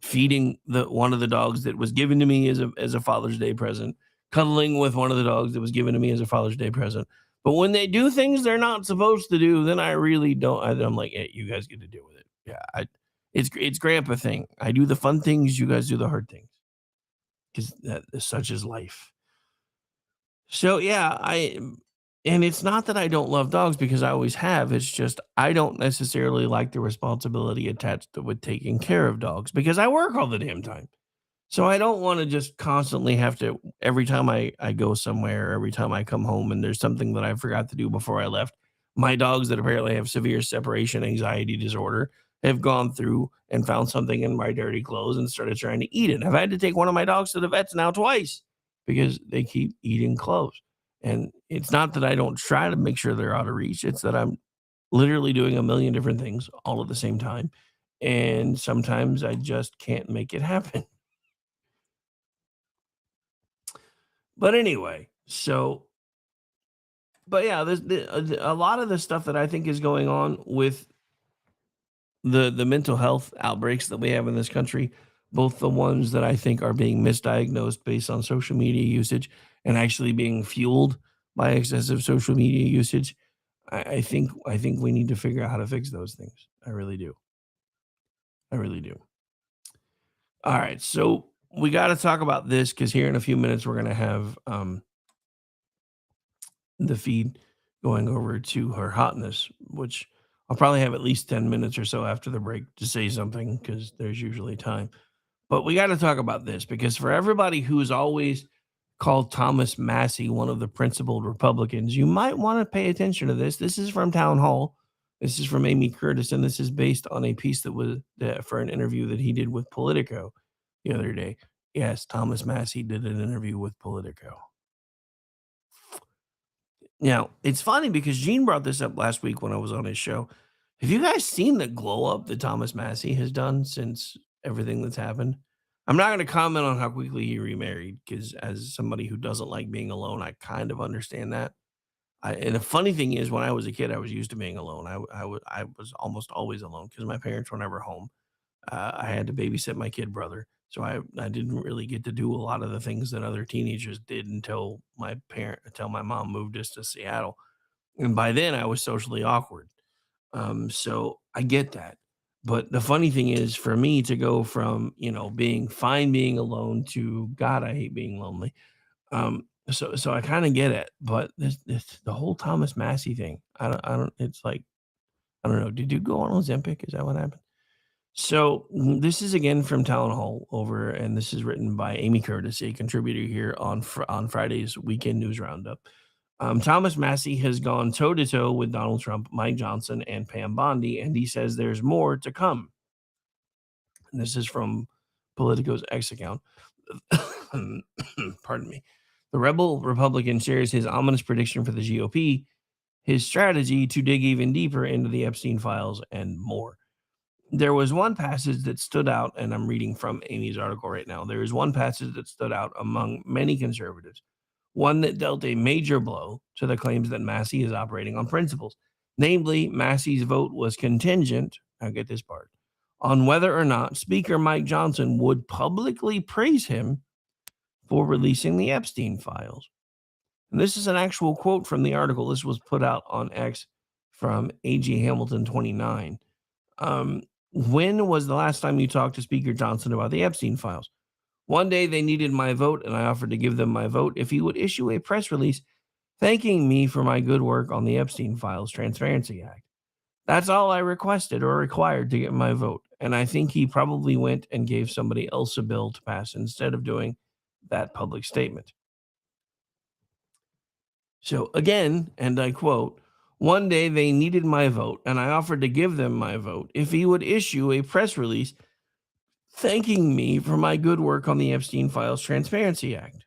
feeding one of the dogs that was given to me as a Father's Day present, cuddling with one of the dogs that was given to me as a Father's Day present. But when they do things they're not supposed to do, then I really don't. I'm like, hey, you guys get to deal with it. Yeah, it's grandpa thing. I do the fun things, you guys do the hard things, because such is life. So yeah, and it's not that I don't love dogs, because I always have. It's just I don't necessarily like the responsibility attached with taking care of dogs because I work all the damn time. So I don't want to just constantly have to, every time I go somewhere, every time I come home and there's something that I forgot to do before I left, my dogs that apparently have severe separation anxiety disorder have gone through and found something in my dirty clothes and started trying to eat it. I've had to take one of my dogs to the vets now twice because they keep eating clothes. And it's not that I don't try to make sure they're out of reach. It's that I'm literally doing a million different things all at the same time. And sometimes I just can't make it happen. But anyway, but yeah, there's a lot of the stuff that I think is going on with the mental health outbreaks that we have in this country, both the ones that I think are being misdiagnosed based on social media usage and actually being fueled by excessive social media usage. I think we need to figure out how to fix those things. I really do. I really do. All right, so we got to talk about this because here in a few minutes we're going to have the feed going over to Her Hotness, which I'll probably have at least 10 minutes or so after the break to say something because there's usually time. But we got to talk about this because for everybody who's always called Thomas Massey one of the principled Republicans, you might want to pay attention to this. This is from Town Hall. This is from Amy Curtis, and this is based on a piece that was for an interview that he did with Politico the other day. Yes, Thomas Massey did an interview with Politico. Now, it's funny because Gene brought this up last week when I was on his show. Have you guys seen the glow up that Thomas Massey has done since everything that's happened? I'm not going to comment on how quickly he remarried because, as somebody who doesn't like being alone, I kind of understand that. And the funny thing is, when I was a kid, I was used to being alone. I was almost always alone because my parents were never home. I had to babysit my kid brother. So I didn't really get to do a lot of the things that other teenagers did until my mom moved us to Seattle. And by then I was socially awkward. So I get that. But the funny thing is for me to go from, being fine being alone to God, I hate being lonely. So I kind of get it. But this the whole Thomas Massey thing, it's like, I don't know. Did you go on Ozempic? Is that what happened? So this is again from Town Hall over, and this is written by Amy Curtis, a contributor here on Friday's Weekend News Roundup. Thomas Massey has gone toe-to-toe with Donald Trump, Mike Johnson, and Pam Bondi, and he says there's more to come. And this is from Politico's X account. Pardon me. The rebel Republican shares his ominous prediction for the GOP, his strategy to dig even deeper into the Epstein files, and more. There was one passage that stood out, and I'm reading from Amy's article right now. There is one passage that stood out among many conservatives, one that dealt a major blow to the claims that Massey is operating on principles. Namely, Massey's vote was contingent, I'll get this part, on whether or not Speaker Mike Johnson would publicly praise him for releasing the Epstein files. And this is an actual quote from the article. This was put out on X from A.G. Hamilton 29. When was the last time you talked to Speaker Johnson about the Epstein files? One day they needed my vote, and I offered to give them my vote if he would issue a press release thanking me for my good work on the Epstein Files Transparency Act. That's all I requested or required to get my vote, and I think he probably went and gave somebody else a bill to pass instead of doing that public statement. So again, and I quote, one day they needed my vote, and I offered to give them my vote if he would issue a press release thanking me for my good work on the Epstein Files Transparency Act.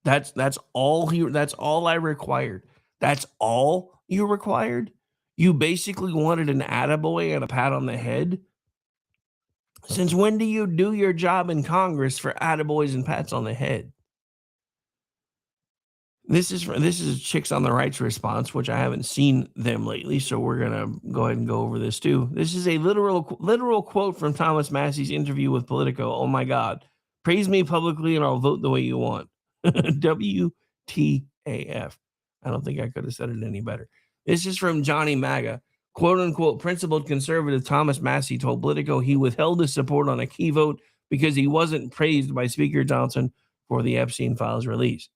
That's all I required. That's all you required? You basically wanted an attaboy and a pat on the head? Since when do you do your job in Congress for attaboys and pats on the head? This is Chicks on the Right's response, which I haven't seen them lately, so we're going to go ahead and go over this too. This is a literal quote from Thomas Massey's interview with Politico. Oh my God. Praise me publicly and I'll vote the way you want. WTAF. I don't think I could have said it any better. This is from Johnny MAGA. Quote unquote, principled conservative Thomas Massey told Politico he withheld his support on a key vote because he wasn't praised by Speaker Johnson for the Epstein files release.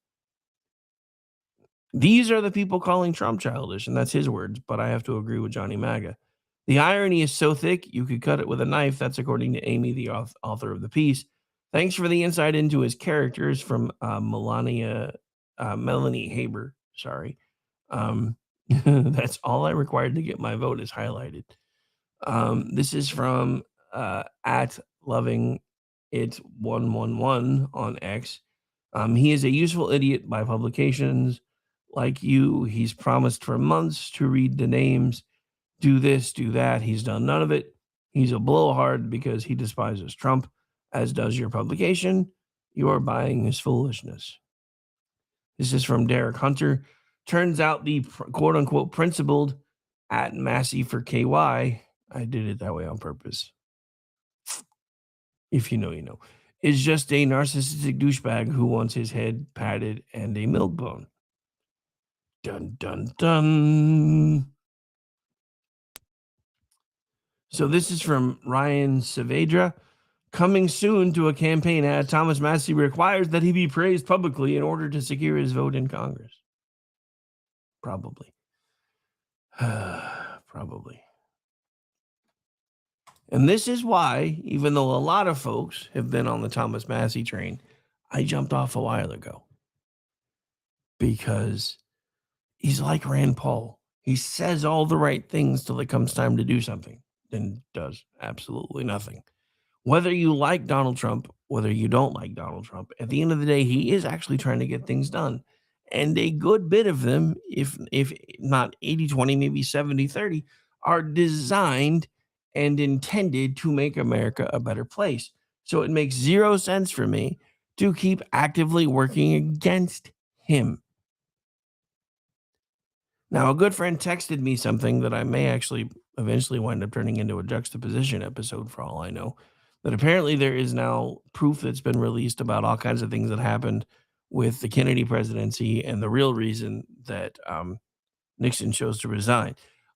These are the people calling Trump childish, and that's his words, but I have to agree with Johnny MAGA. The irony is so thick, you could cut it with a knife. That's according to Amy, the author of the piece. Thanks for the insight into his characters from Melanie Haber. Sorry. That's all I required to get my vote is highlighted. This is from at loving it 111 on X. He is a useful idiot by publications. Like you, he's promised for months to read the names, do this, do that. He's done none of it. He's a blowhard because he despises Trump, as does your publication. you are buying is foolishness. This is from Derek Hunter. Turns out the quote-unquote principled at Massey for KY, I did it that way on purpose. If you know, you know. Is just a narcissistic douchebag who wants his head patted and a milk bone. Dun, dun, dun. So this is from Ryan Saavedra. Coming soon to a campaign ad, Thomas Massey requires that he be praised publicly in order to secure his vote in Congress. Probably. Probably. And this is why, even though a lot of folks have been on the Thomas Massey train, I jumped off a while ago. Because he's like Rand Paul. He says all the right things till it comes time to do something, then does absolutely nothing. Whether you like Donald Trump, whether you don't like Donald Trump, at the end of the day, he is actually trying to get things done. And a good bit of them, if not 80-20, maybe 70-30, are designed and intended to make America a better place. So it makes zero sense for me to keep actively working against him. Now, a good friend texted me something that I may actually eventually wind up turning into a juxtaposition episode for all I know, that apparently there is now proof that's been released about all kinds of things that happened with the Kennedy presidency and the real reason that Nixon chose to resign.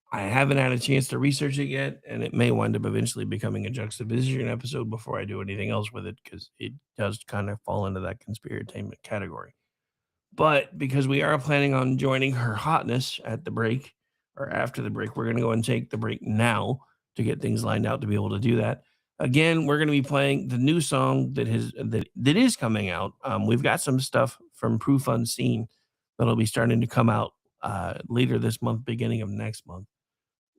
I haven't had a chance to research it yet, and it may wind up eventually becoming a juxtaposition episode before I do anything else with it, because it does kind of fall into that conspiratainment category. But because we are planning on joining her hotness at the break or after the break, we're going to go and take the break now to get things lined out to be able to do that. Again, we're going to be playing the new song that is coming out. We've got some stuff from Proof Unseen that'll be starting to come out later this month, beginning of next month,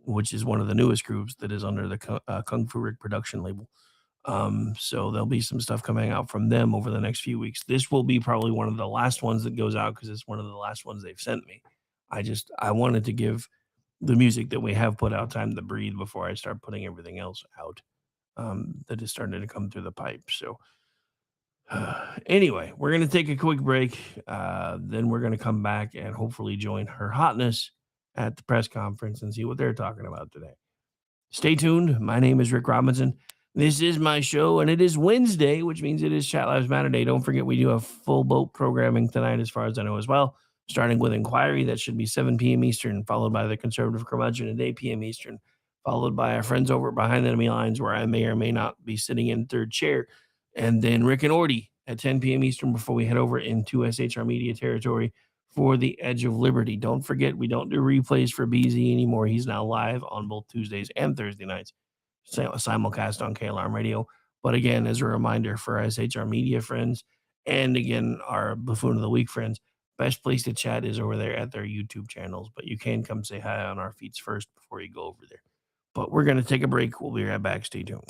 which is one of the newest groups that is under the Kung Fu Rick production label. So there'll be some stuff coming out from them over the next few weeks. This will be probably one of the last ones that goes out because it's one of the last ones they've sent me. I wanted to give the music that we have put out time to breathe before I start putting everything else out that is starting to come through the pipe. So anyway, we're going to take a quick break. Then we're going to come back and hopefully join her hotness at the press conference and see what they're talking about today. Stay tuned. My name is Rick Robinson. This is my show, and it is Wednesday, which means it is Chat Lives Matter Day. Don't forget, we do have full boat programming tonight, as far as I know as well, starting with Inquiry. That should be 7 p.m. Eastern, followed by the Conservative Curmudgeon at 8 p.m. Eastern, followed by our friends over Behind Enemy Lines, where I may or may not be sitting in third chair, and then Rick and Orty at 10 p.m. Eastern before we head over into SHR Media territory for the Edge of Liberty. Don't forget, we don't do replays for BZ anymore. He's now live on both Tuesdays and Thursday nights, simulcast on KLRM Radio. But again, as a reminder for SHR Media friends, and again, our Buffoon of the Week friends, best place to chat is over there at their YouTube channels. But you can come say hi on our feeds first before you go over there. But we're going to take a break. We'll be right back. Stay tuned.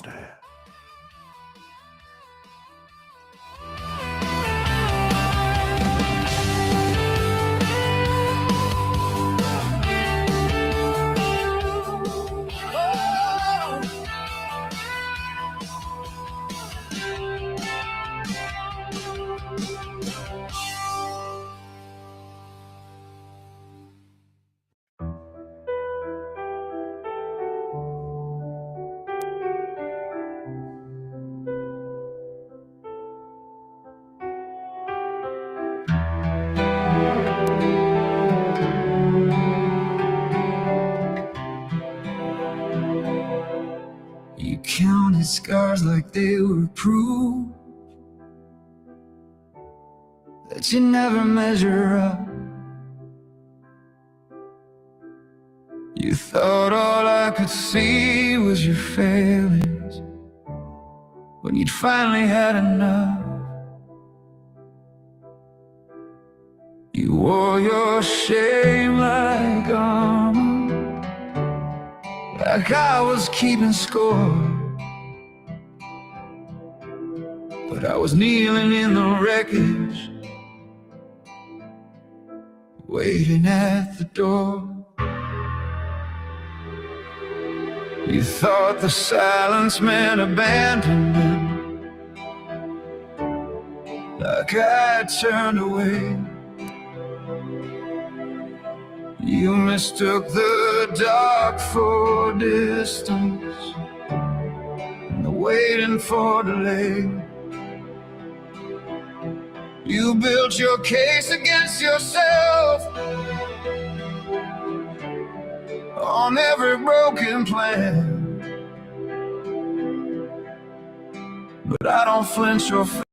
Counted scars like they were proof that you never measure up. You thought all I could see was your failings when you'd finally had enough. You wore your shame like armor, like I was keeping score. But I was kneeling in the wreckage, waiting at the door. You thought the silence meant abandonment, like I turned away. You mistook the dark for distance, waiting for delay. You built your case against yourself on every broken plan. But I don't flinch or fade.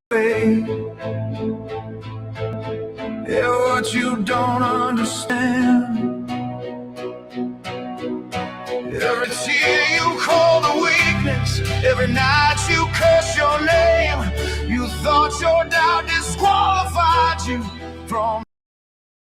Yeah, what you don't understand. Every tear you call the weakness, every night you curse your name. You thought your doubt disqualified you from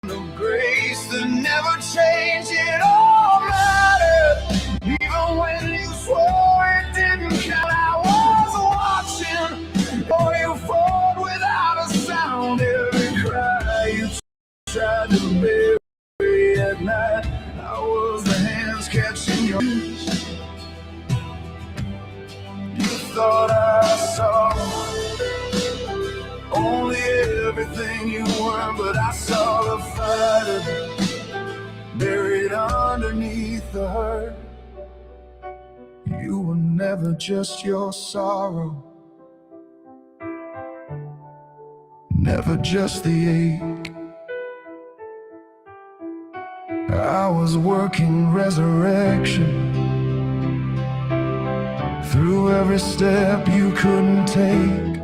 the grace that never changed. It all mattered, even when you swore it didn't count. I was watching, or you fought without a sound. Every cry you tried to bury at night, I was the hands catching your hands. You thought I saw only everything you weren't, but I saw the fighter buried underneath the hurt. You were never just your sorrow, never just the ache. I was working resurrection through every step you couldn't take.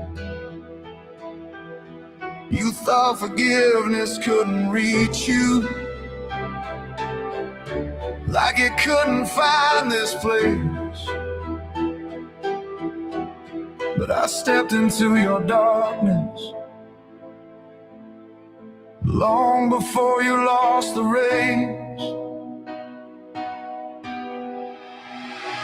You thought forgiveness couldn't reach you, like it couldn't find this place. But I stepped into your darkness long before you lost the race.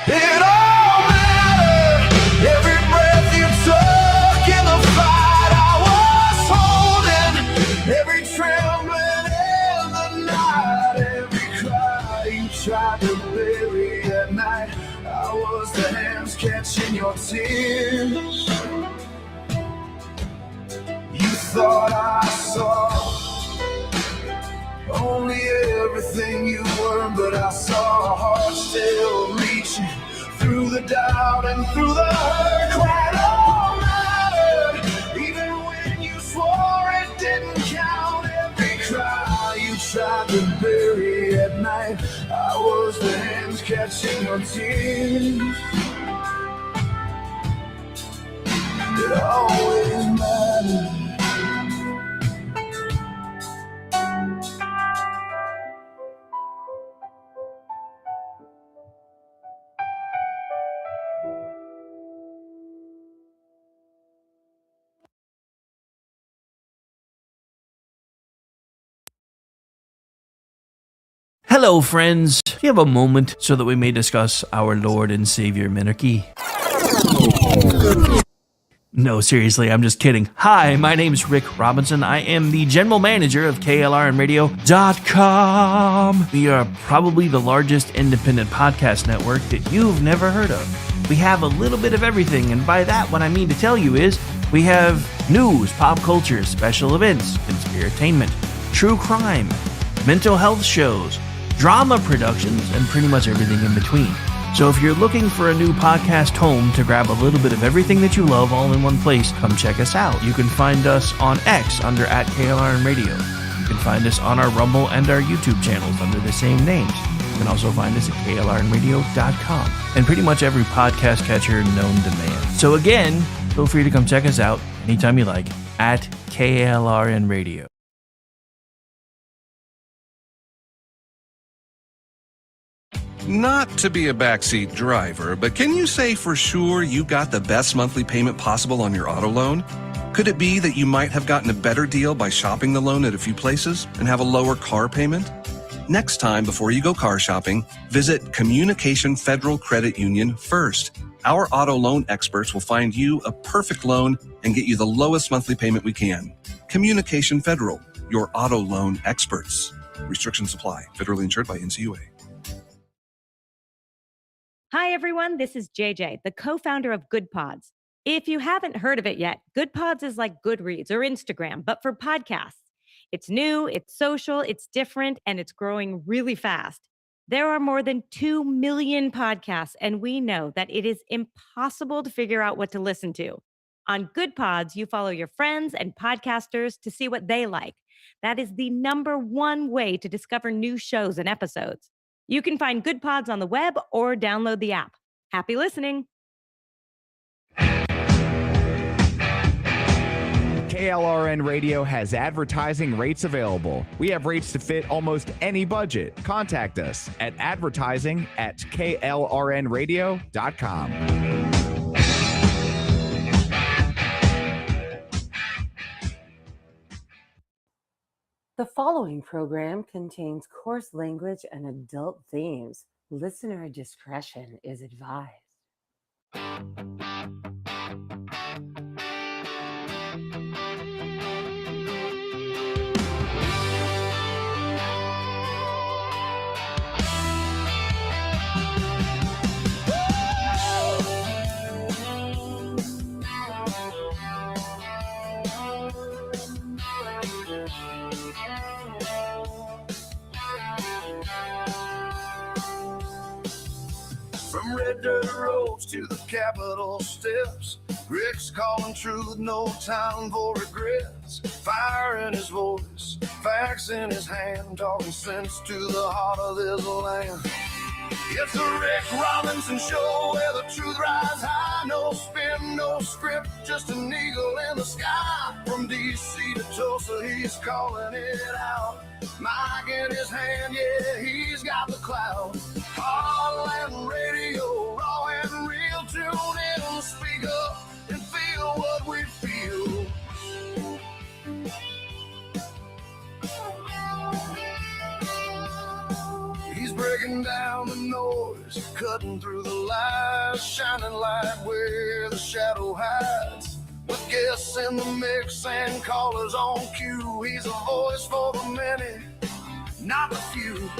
It all mattered, every breath you took in the fight I was holding, every trembling in the night, every cry you tried to bury at night. I was the hands catching your tears. You thought I saw only everything you weren't, but I saw a heart still reaching through the doubt and through the hurt. Quite all mattered, even when you swore it didn't count. Every cry you tried to bury at night, I was the hands catching your tears. It always mattered. Hello, friends. Do you have a moment so that we may discuss our Lord and Savior Minarchy? No, seriously, I'm just kidding. Hi, my name's Rick Robinson. I am the general manager of KLRNradio.com. We are probably the largest independent podcast network that you've never heard of. We have a little bit of everything, and by that, what I mean to tell you is we have news, pop culture, special events, conspiratainment, true crime, mental health shows, drama productions, and pretty much everything in between. So if you're looking for a new podcast home to grab a little bit of everything that you love all in one place, come check us out. You can find us on X under @KLRNradio. You can find us on our Rumble and our YouTube channels under the same names. You can also find us at KLRNradio.com and pretty much every podcast catcher known to man. So again, feel free to come check us out anytime you like at KLRNradio. Not to be a backseat driver, but can you say for sure you got the best monthly payment possible on your auto loan? Could it be that you might have gotten a better deal by shopping the loan at a few places and have a lower car payment? Next time, before you go car shopping, visit Communication Federal Credit Union first. Our auto loan experts will find you a perfect loan and get you the lowest monthly payment we can. Communication Federal, your auto loan experts. Restrictions apply. Federally insured by NCUA. Hi, everyone. This is JJ, the co-founder of Good Pods. If you haven't heard of it yet, Good Pods is like Goodreads or Instagram, but for podcasts. It's new, it's social, it's different, and it's growing really fast. There are more than 2 million podcasts, and we know that it is impossible to figure out what to listen to. On Good Pods, you follow your friends and podcasters to see what they like. That is the number one way to discover new shows and episodes. You can find Good Pods on the web or download the app. Happy listening. KLRN Radio has advertising rates available. We have rates to fit almost any budget. Contact us at advertising@klrnradio.com. The following program contains coarse language and adult themes. Listener discretion is advised. From red dirt roads to the Capitol steps, Rick's calling truth, no time for regrets. Fire in his voice, facts in his hand, talking sense to the heart of this land. It's the Rick Robinson Show where the truth rides high. No spin, no script, just an eagle in the sky. From D.C. to Tulsa, he's calling it out. Mic in his hand, yeah, he's got the clout. Heartland Radio, raw and real. Tune in, speak up, and feel what we feel. He's breaking down the noise, cutting through the lies, shining light where the shadow hides. With guests in the mix and callers on cue, he's a voice for the many, not the few.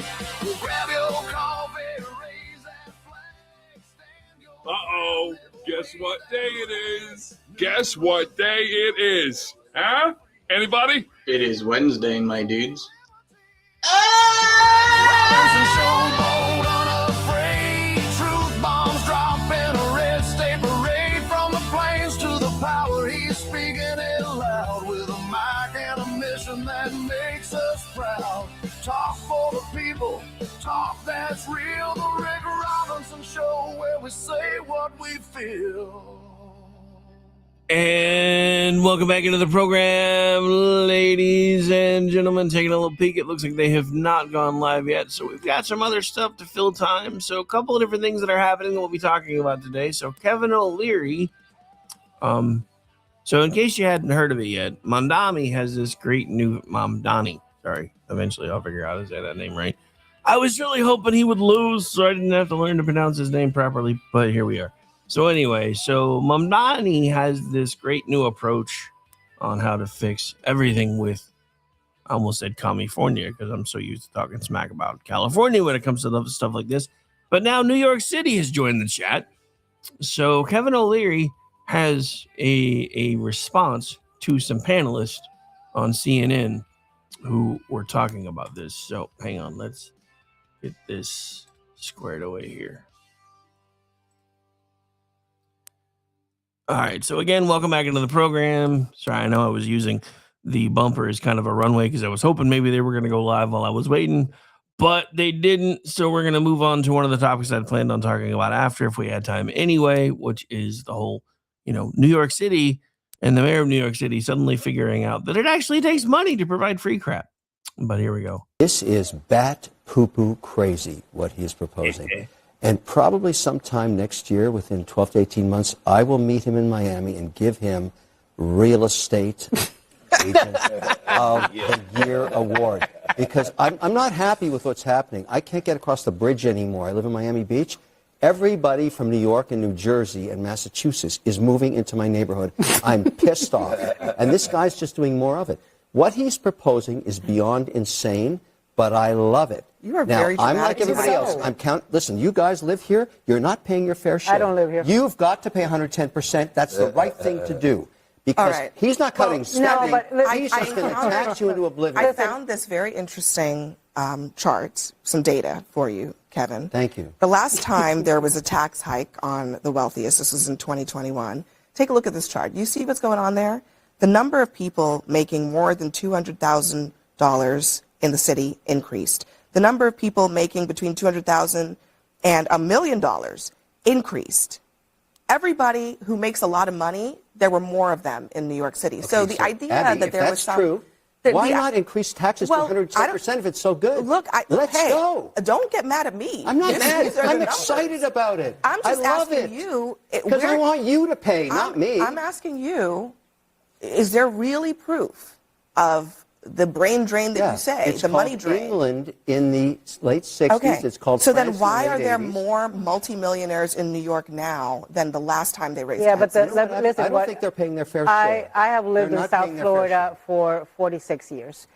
We'll grab your coffee, raise that flag, stand your... Uh-oh, guess what day it is? Guess what day it is? Huh? Anybody? It is Wednesday, my dudes. Robinson Show, bold, unafraid. Truth bombs drop in a red state parade. From the plains to the power, he's speaking it loud. With a mic and a mission that makes us proud. Talk for the people, talk that's real. The Rick Robinson Show, where we say what we feel. And welcome back into the program, ladies and gentlemen. Taking a little peek, it looks like they have not gone live yet, so we've got some other stuff to fill time. So a couple of different things that are happening that we'll be talking about today. So Kevin O'Leary, so in case you hadn't heard of it yet, Mamdani has this great new Mamdani. Sorry, eventually I'll figure out how to say that name right. I was really hoping he would lose, so I didn't have to learn to pronounce his name properly, but here we are. So anyway, so Mamdani has this great new approach on how to fix everything with, I almost said California because I'm so used to talking smack about California when it comes to stuff like this. But now New York City has joined the chat. So Kevin O'Leary has a response to some panelists on CNN who were talking about this. So hang on, let's get this squared away here. All right, so again, welcome back into the program. Sorry, I know I was using the bumper as kind of a runway because I was hoping maybe they were going to go live while I was waiting, but they didn't. So we're going to move on to one of the topics I'd planned on talking about after if we had time anyway, which is the whole, New York City and the mayor of New York City suddenly figuring out that it actually takes money to provide free crap. But here we go. This is bat poo-poo crazy, what he is proposing. And probably sometime next year, within 12 to 18 months, I will meet him in Miami and give him Real Estate Agent of the Year award. Because I'm not happy with what's happening. I can't get across the bridge anymore. I live in Miami Beach. Everybody from New York and New Jersey and Massachusetts is moving into my neighborhood. I'm pissed off. And this guy's just doing more of it. What he's proposing is beyond insane, but I love it. You are Now, very I'm dramatic. like everybody else. Listen, you guys live here. You're not paying your fair share. I don't live here. You've got to pay 110%. That's the right thing to do. Because right. he's not cutting spending. but He's just going to tax you into oblivion. I found this very interesting chart, some data for you, Kevin. Thank you. The last time there was a tax hike on the wealthiest, this was in 2021. Take a look at this chart. You see what's going on there? The number of people making more than $200,000 in the city increased. The number of people making between $200,000 and $1 million increased. Everybody who makes a lot of money, there were more of them in New York City. Okay, so the idea Abby, that there was some... True, why not increase taxes to 110% if it's so good? Look, Let's go. Don't get mad at me. I'm not mad. These are the I'm numbers. excited about it. I'm just I love asking it. you... Because I want you to pay, not me. I'm asking you, is there really proof of the brain drain that you say, it's the money called drain? England in the late 60s. Okay. It's called So France then in why the are late there 80s. more multimillionaires in New York now than the last time they raised Yeah, but taxes? listen, I don't think they're paying their fair share. I have lived They're in not South paying their fair Florida for 46 years,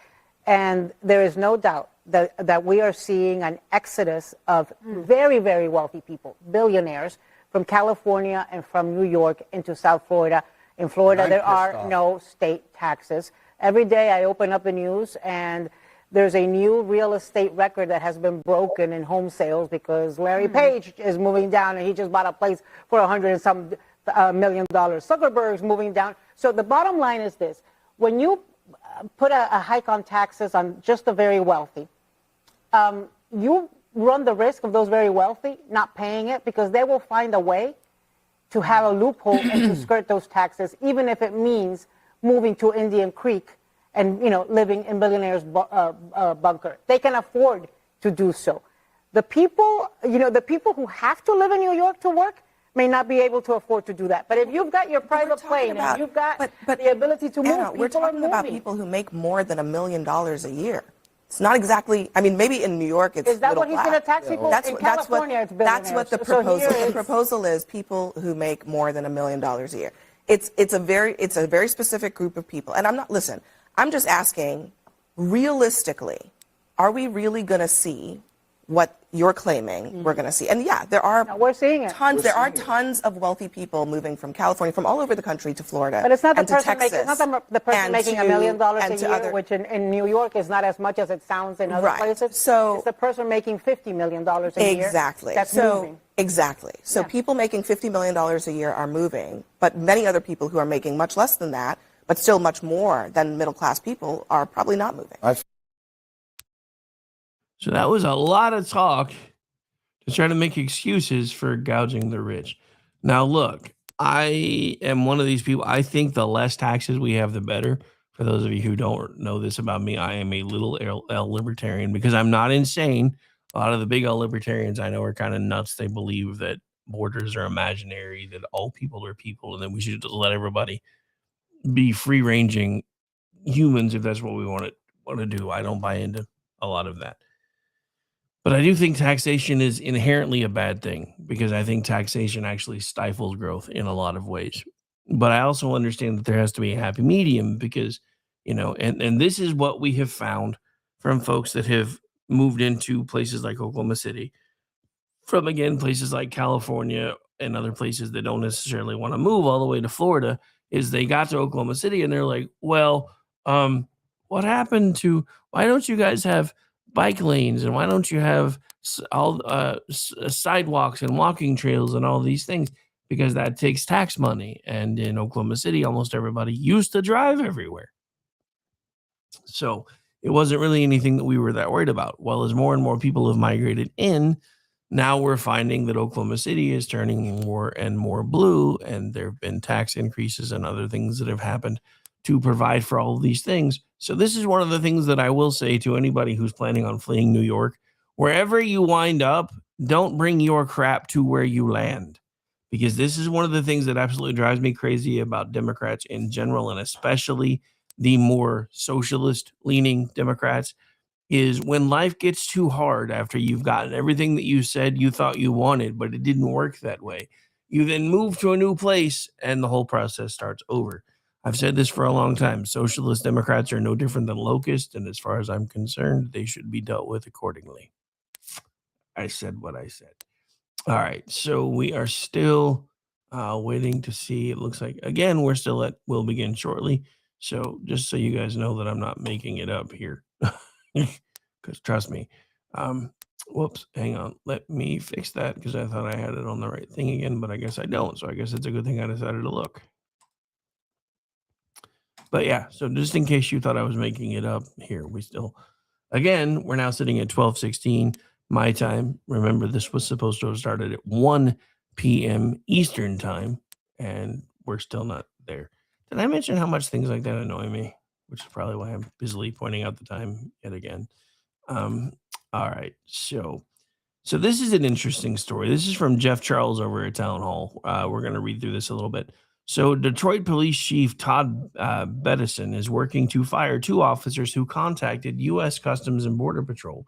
and there is no doubt that we are seeing an exodus of very, very wealthy people, billionaires, from California and from New York into South Florida. In Florida, I'm there pissed are off. no state taxes. Every day I open up the news and there's a new real estate record that has been broken in home sales because Larry Page is moving down and he just bought a place for $100 and some million. Zuckerberg's moving down. So the bottom line is this. When you put a hike on taxes on just the very wealthy, you run the risk of those very wealthy not paying it because they will find a way to have a loophole and to skirt those taxes, even if it means moving to Indian Creek and, living in billionaires' bunker. They can afford to do so. The people, the people who have to live in New York to work may not be able to afford to do that. But if you've got your private plane and you've got the ability to move, Anna, we're talking about people who make more than $1 million a year. It's not exactly. I mean, maybe in New York it's is that middle what he's class. going to tax people? In California, it's billionaires. That's what the So proposal. here The proposal is people who make more than $1 million a year. It's a very specific group of people. And I'm just asking, realistically, are we really going to see what you're claiming we're going to see? And yeah, there are. No, we're seeing it. There are tons of wealthy people moving from California, from all over the country to Florida. But it's not the and to person Texas, making. It's not the person making $1 million a year, which in New York is not as much as it sounds in other places. So it's the person making $50 million a year. Exactly. That's moving. Exactly. So people making $50 million a year are moving, but many other people who are making much less than that, but still much more than middle class people, are probably not moving. So that was a lot of talk to try to make excuses for gouging the rich. Now, look, I am one of these people. I think the less taxes we have, the better. For those of you who don't know this about me, I am a little L libertarian because I'm not insane. A lot of the big L libertarians I know are kind of nuts. They believe that borders are imaginary, that all people are people, and that we should just let everybody be free-ranging humans if that's what we want to do. I don't buy into a lot of that. But I do think taxation is inherently a bad thing because I think taxation actually stifles growth in a lot of ways. But I also understand that there has to be a happy medium because, and this is what we have found from folks that have moved into places like Oklahoma City, from, again, places like California and other places that don't necessarily want to move all the way to Florida, is they got to Oklahoma City and they're like, well, what happened to, why don't you guys have bike lanes and why don't you have all sidewalks and walking trails and all these things? Because that takes tax money. And in Oklahoma City, almost everybody used to drive everywhere. So it wasn't really anything that we were that worried about. Well, as more and more people have migrated in, now we're finding that Oklahoma City is turning more and more blue, and there have been tax increases and other things that have happened to provide for all of these things. So this is one of the things that I will say to anybody who's planning on fleeing New York. Wherever you wind up, don't bring your crap to where you land, because this is one of the things that absolutely drives me crazy about Democrats in general, and especially the more socialist-leaning Democrats, is when life gets too hard after you've gotten everything that you said you thought you wanted, but it didn't work that way. You then move to a new place and the whole process starts over. I've said this for a long time. Socialist Democrats are no different than locusts, and as far as I'm concerned, they should be dealt with accordingly. I said what I said. All right, so we are still waiting to see. It looks like, again, we're still at will begin shortly. So just so you guys know that I'm not making it up here, because trust me. Whoops, hang on. Let me fix that because I thought I had it on the right thing again, but I guess I don't. So I guess it's a good thing I decided to look. But yeah, so just in case you thought I was making it up here, we're now sitting at 12:16 my time. Remember, this was supposed to have started at 1 p.m. Eastern time, and we're still not there. Did I mention how much things like that annoy me? Which is probably why I'm busily pointing out the time yet again. All right, so this is an interesting story. This is from Jeff Charles over at Town Hall. We're going to read through this a little bit. So Detroit Police Chief Todd Bettison is working to fire 2 officers who contacted U.S. Customs and Border Patrol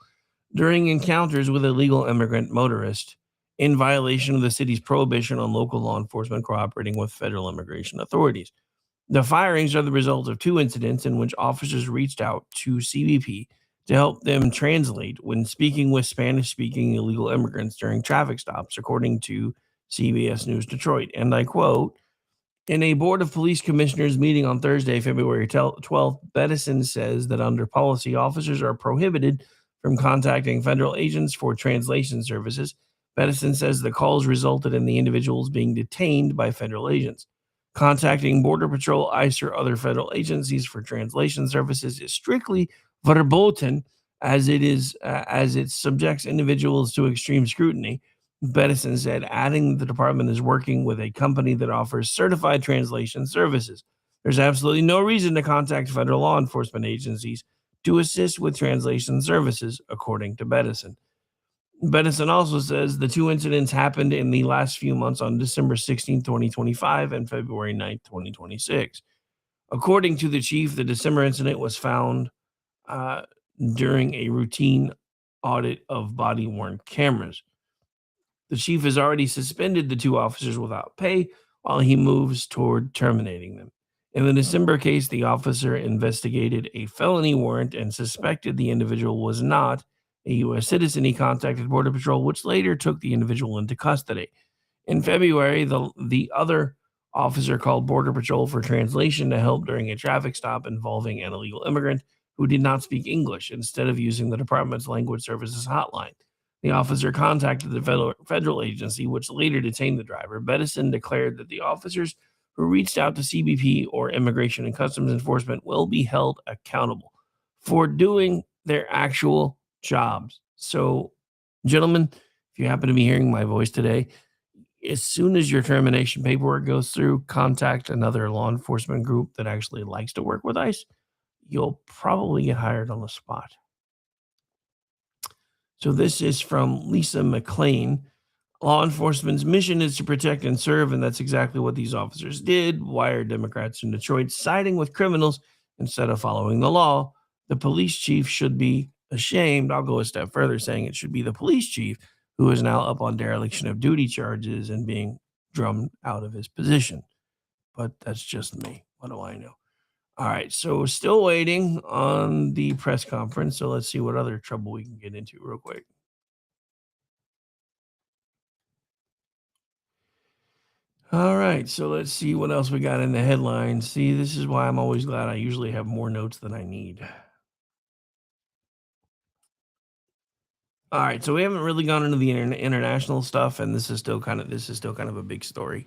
during encounters with illegal immigrant motorists in violation of the city's prohibition on local law enforcement cooperating with federal immigration authorities. The firings are the result of 2 incidents in which officers reached out to CBP to help them translate when speaking with Spanish-speaking illegal immigrants during traffic stops, according to CBS News Detroit. And I quote, in a Board of Police Commissioners meeting on Thursday, February 12th, Bettison says that under policy, officers are prohibited from contacting federal agents for translation services. Bettison says the calls resulted in the individuals being detained by federal agents. Contacting Border Patrol, ICE, or other federal agencies for translation services is strictly verboten, as it subjects individuals to extreme scrutiny. Bettison said, adding the department is working with a company that offers certified translation services. There's absolutely no reason to contact federal law enforcement agencies to assist with translation services, according to Bettison. Bettison also says the 2 incidents happened in the last few months on December 16, 2025 and February 9, 2026. According to the chief, the December incident was found during a routine audit of body-worn cameras. The chief has already suspended the 2 officers without pay while he moves toward terminating them. In the December case, the officer investigated a felony warrant and suspected the individual was not a U.S. citizen. He contacted Border Patrol, which later took the individual into custody. In February, the other officer called Border Patrol for translation to help during a traffic stop involving an illegal immigrant who did not speak English, instead of using the department's language services hotline. The officer contacted the federal agency, which later detained the driver. Bettison declared that the officers who reached out to CBP or Immigration and Customs Enforcement will be held accountable for doing their actual jobs. So, gentlemen, if you happen to be hearing my voice today, as soon as your termination paperwork goes through, contact another law enforcement group that actually likes to work with ICE. You'll probably get hired on the spot. So this is from Lisa McLean. Law enforcement's mission is to protect and serve, and that's exactly what these officers did. Why are Democrats in Detroit siding with criminals instead of following the law? The police chief should be ashamed. I'll go a step further, saying it should be the police chief who is now up on dereliction of duty charges and being drummed out of his position. But that's just me. What do I know? All right, so still waiting on the press conference. So let's see what other trouble we can get into real quick. All right, so let's see what else we got in the headlines. See, this is why I'm always glad I usually have more notes than I need. All right, so we haven't really gone into the international stuff, and this is still kind of a big story.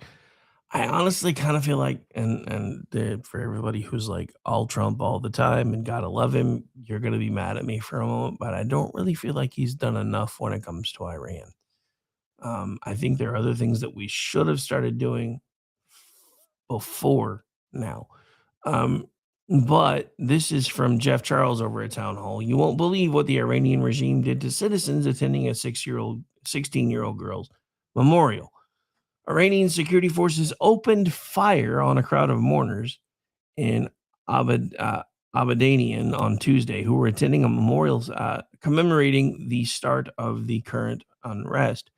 I honestly kind of feel like, for everybody who's like all Trump all the time and gotta love him, you're gonna be mad at me for a moment, but I don't really feel like he's done enough when it comes to Iran. I think there are other things that we should have started doing before now. But this is from Jeff Charles over at Town Hall. You won't believe what the Iranian regime did to citizens attending a 16-year-old girl's memorial. Iranian security forces opened fire on a crowd of mourners in Abadanian on Tuesday who were attending a memorial commemorating the start of the current unrest.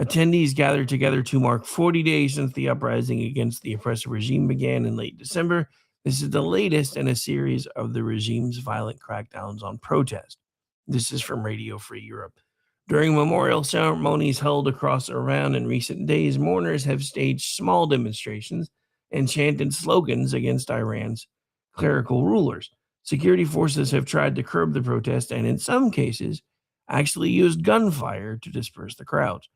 Attendees gathered together to mark 40 days since the uprising against the oppressive regime began in late December. This is the latest in a series of the regime's violent crackdowns on protest. This is from Radio Free Europe. During memorial ceremonies held across Iran in recent days, mourners have staged small demonstrations and chanted slogans against Iran's clerical rulers. Security forces have tried to curb the protest and, in some cases, actually used gunfire to disperse the crowds.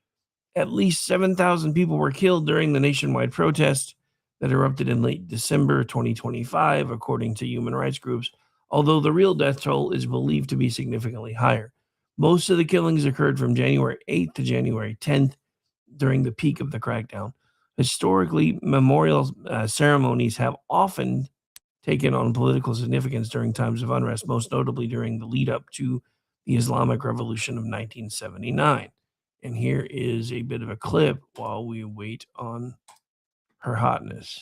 At least 7,000 people were killed during the nationwide protest that erupted in late December 2025, according to human rights groups, although the real death toll is believed to be significantly higher. Most of the killings occurred from January 8th to January 10th during the peak of the crackdown. Historically, memorial ceremonies have often taken on political significance during times of unrest, most notably during the lead up to the Islamic Revolution of 1979. And here is a bit of a clip while we wait on Her Hotness.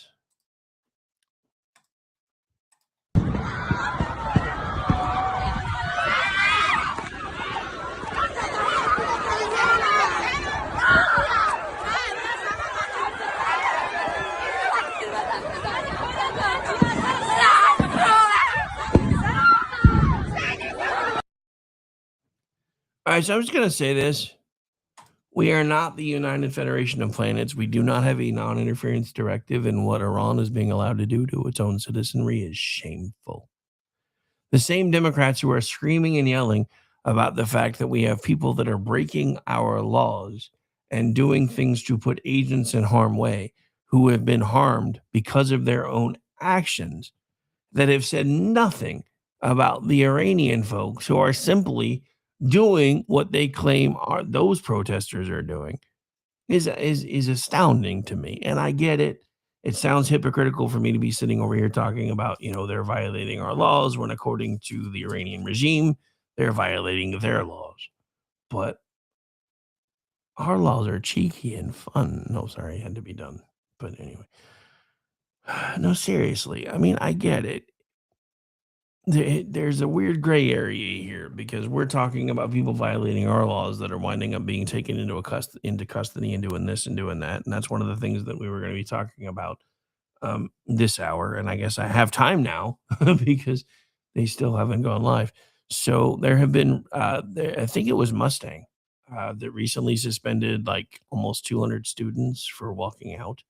All right, so I'm just going to say this. We are not the United Federation of Planets. We do not have a non-interference directive, and what Iran is being allowed to do to its own citizenry is shameful. The same Democrats who are screaming and yelling about the fact that we have people that are breaking our laws and doing things to put agents in harm's way who have been harmed because of their own actions, that have said nothing about the Iranian folks who are simply doing what they claim are those protesters are doing is astounding to me. And I get it. It sounds hypocritical for me to be sitting over here talking about, they're violating our laws when, according to the Iranian regime, they're violating their laws. But our laws are cheeky and fun. No, sorry, it had to be done. But anyway, no, seriously. I mean, I get it. There's a weird gray area here because we're talking about people violating our laws that are winding up being taken into custody and doing this and doing that. And that's one of the things that we were going to be talking about this hour. And I guess I have time now because they still haven't gone live. So there have been, I think it was Mustang that recently suspended like almost 200 students for walking out.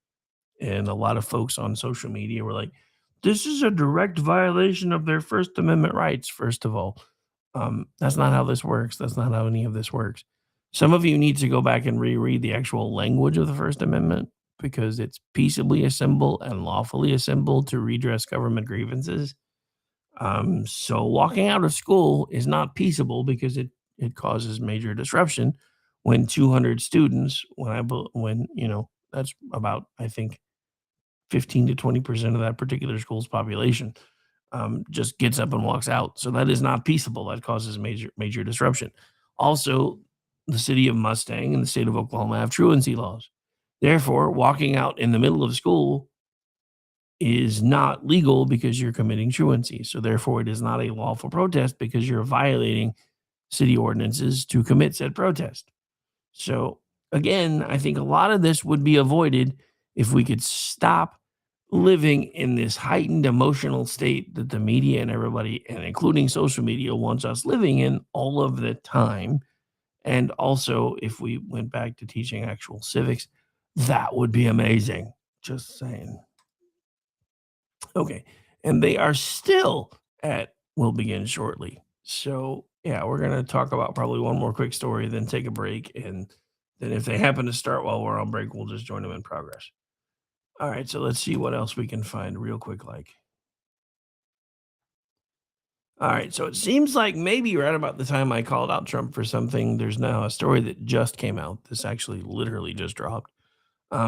And a lot of folks on social media were like, this is a direct violation of their First Amendment rights, first of all. That's not how this works. That's not how any of this works. Some of you need to go back and reread the actual language of the First Amendment because it's peaceably assemble and lawfully assemble to redress government grievances. So walking out of school is not peaceable because it causes major disruption when 200 students, that's about, I think, 15 to 20% of that particular school's population just gets up and walks out. So that is not peaceable. That causes major disruption. Also, the city of Mustang and the state of Oklahoma have truancy laws. Therefore, walking out in the middle of school is not legal because you're committing truancy. So therefore, it is not a lawful protest because you're violating city ordinances to commit said protest. So again, I think a lot of this would be avoided if we could stop living in this heightened emotional state that the media and everybody, and including social media, wants us living in all of the time. And also, if we went back to teaching actual civics, that would be amazing. Just saying. Okay. And they are still at We'll Begin Shortly. So, yeah, we're going to talk about probably one more quick story, then take a break. And then if they happen to start while we're on break, we'll just join them in progress. All right, so let's see what else we can find real quick. All right, so it seems like maybe right about the time I called out Trump for something, there's now a story that just came out. This actually literally just dropped.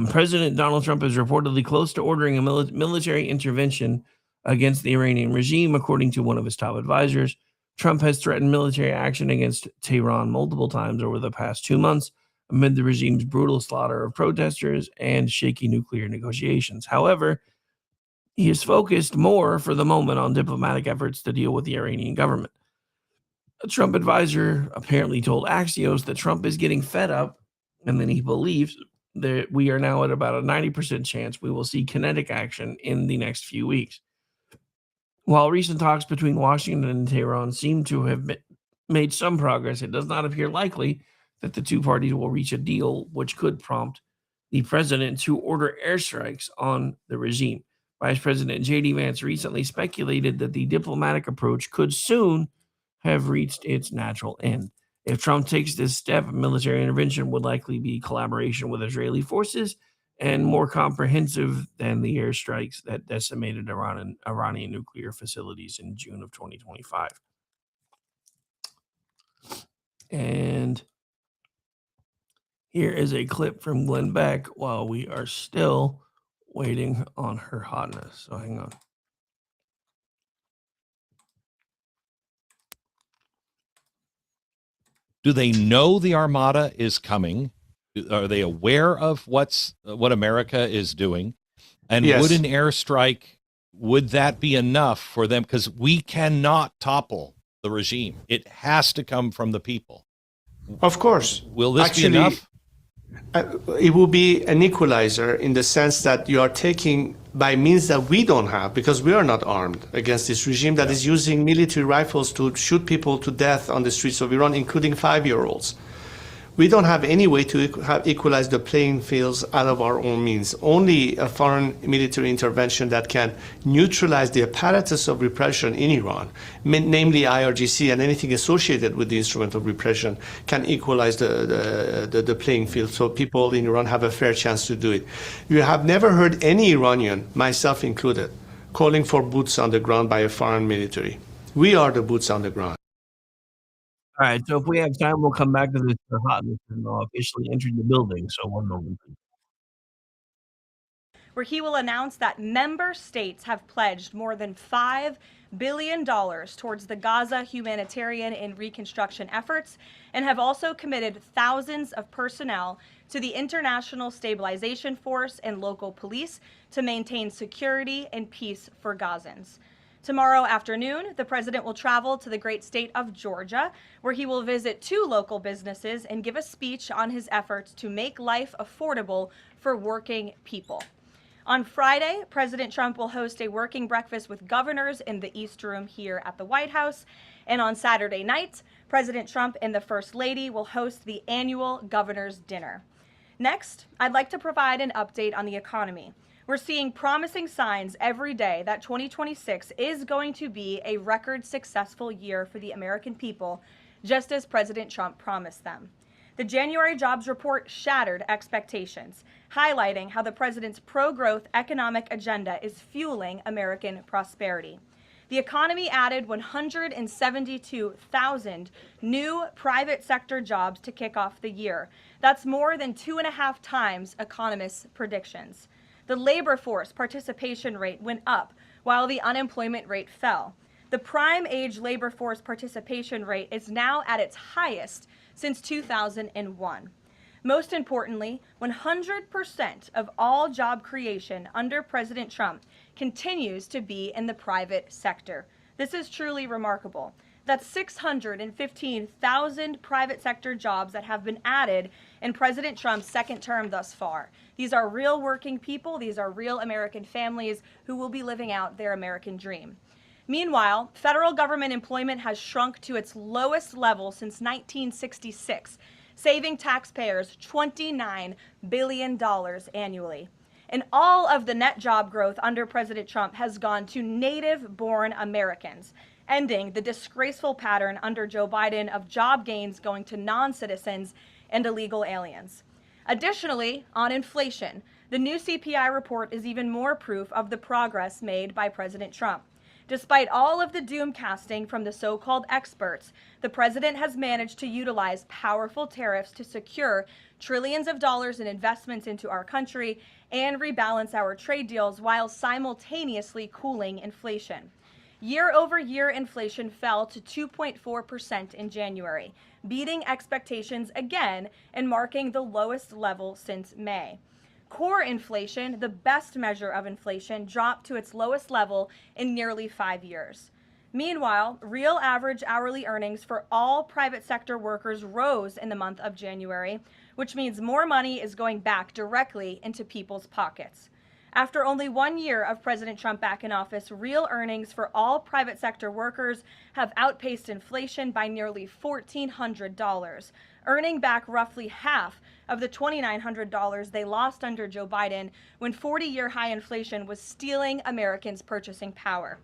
President Donald Trump is reportedly close to ordering a military intervention against the Iranian regime, according to one of his top advisors. Trump has threatened military action against Tehran multiple times over the past 2 months, amid the regime's brutal slaughter of protesters and shaky nuclear negotiations. However, he is focused more for the moment on diplomatic efforts to deal with the Iranian government. A Trump advisor apparently told Axios that Trump is getting fed up, and then he believes that we are now at about a 90% chance we will see kinetic action in the next few weeks. While recent talks between Washington and Tehran seem to have made some progress, it does not appear likely that the two parties will reach a deal which could prompt the president to order airstrikes on the regime. Vice President J.D. Vance recently speculated that the diplomatic approach could soon have reached its natural end. If Trump takes this step, military intervention would likely be collaboration with Israeli forces and more comprehensive than the airstrikes that decimated Iranian nuclear facilities in June of 2025. And here is a clip from Glenn Beck while we are still waiting on her hotness. So hang on. Do they know the Armada is coming? Are they aware of what America is doing? And Yes. would an airstrike, would that be enough for them? Because we cannot topple the regime. It has to come from the people. Of course. Will this be enough? It will be an equalizer in the sense that you are taking by means that we don't have, because we are not armed against this regime that is using military rifles to shoot people to death on the streets of Iran, including 5-year-olds. We don't have any way to equalize the playing fields out of our own means. Only a foreign military intervention that can neutralize the apparatus of repression in Iran, namely IRGC and anything associated with the instrument of repression, can equalize the playing field so people in Iran have a fair chance to do it. You have never heard any Iranian, myself included, calling for boots on the ground by a foreign military. We are the boots on the ground. All right, so if we have time, we'll come back to this hotness and officially entered the building. So one moment. Where he will announce that member states have pledged more than $5 billion towards the Gaza humanitarian and reconstruction efforts and have also committed thousands of personnel to the International Stabilization Force and local police to maintain security and peace for Gazans. Tomorrow afternoon, the president will travel to the great state of Georgia, where he will visit 2 local businesses and give a speech on his efforts to make life affordable for working people. On Friday, President Trump will host a working breakfast with governors in the East Room here at the White House. And on Saturday night, President Trump and the First Lady will host the annual Governor's Dinner. Next, I'd like to provide an update on the economy. We're seeing promising signs every day that 2026 is going to be a record successful year for the American people, just as President Trump promised them. The January jobs report shattered expectations, highlighting how the president's pro-growth economic agenda is fueling American prosperity. The economy added 172,000 new private sector jobs to kick off the year. That's more than 2.5 times economists' predictions. The labor force participation rate went up while the unemployment rate fell. The prime age labor force participation rate is now at its highest since 2001. Most importantly, 100% of all job creation under President Trump continues to be in the private sector. This is truly remarkable. That's 615,000 private sector jobs that have been added in President Trump's second term thus far. These are real working people. These are real American families who will be living out their American dream. Meanwhile, federal government employment has shrunk to its lowest level since 1966, saving taxpayers $29 billion annually. And all of the net job growth under President Trump has gone to native-born Americans, ending the disgraceful pattern under Joe Biden of job gains going to non-citizens and illegal aliens. Additionally, on inflation, the new CPI report is even more proof of the progress made by President Trump. Despite all of the doom casting from the so-called experts, the president has managed to utilize powerful tariffs to secure trillions of dollars in investments into our country and rebalance our trade deals while simultaneously cooling inflation. Year-over-year inflation fell to 2.4% in January, beating expectations again and marking the lowest level since May. Core inflation, the best measure of inflation, dropped to its lowest level in nearly 5 years. Meanwhile, real average hourly earnings for all private sector workers rose in the month of January, which means more money is going back directly into people's pockets. After only 1 year of President Trump back in office, real earnings for all private sector workers have outpaced inflation by nearly $1,400, earning back roughly half of the $2,900 they lost under Joe Biden when 40-year high inflation was stealing Americans' purchasing power.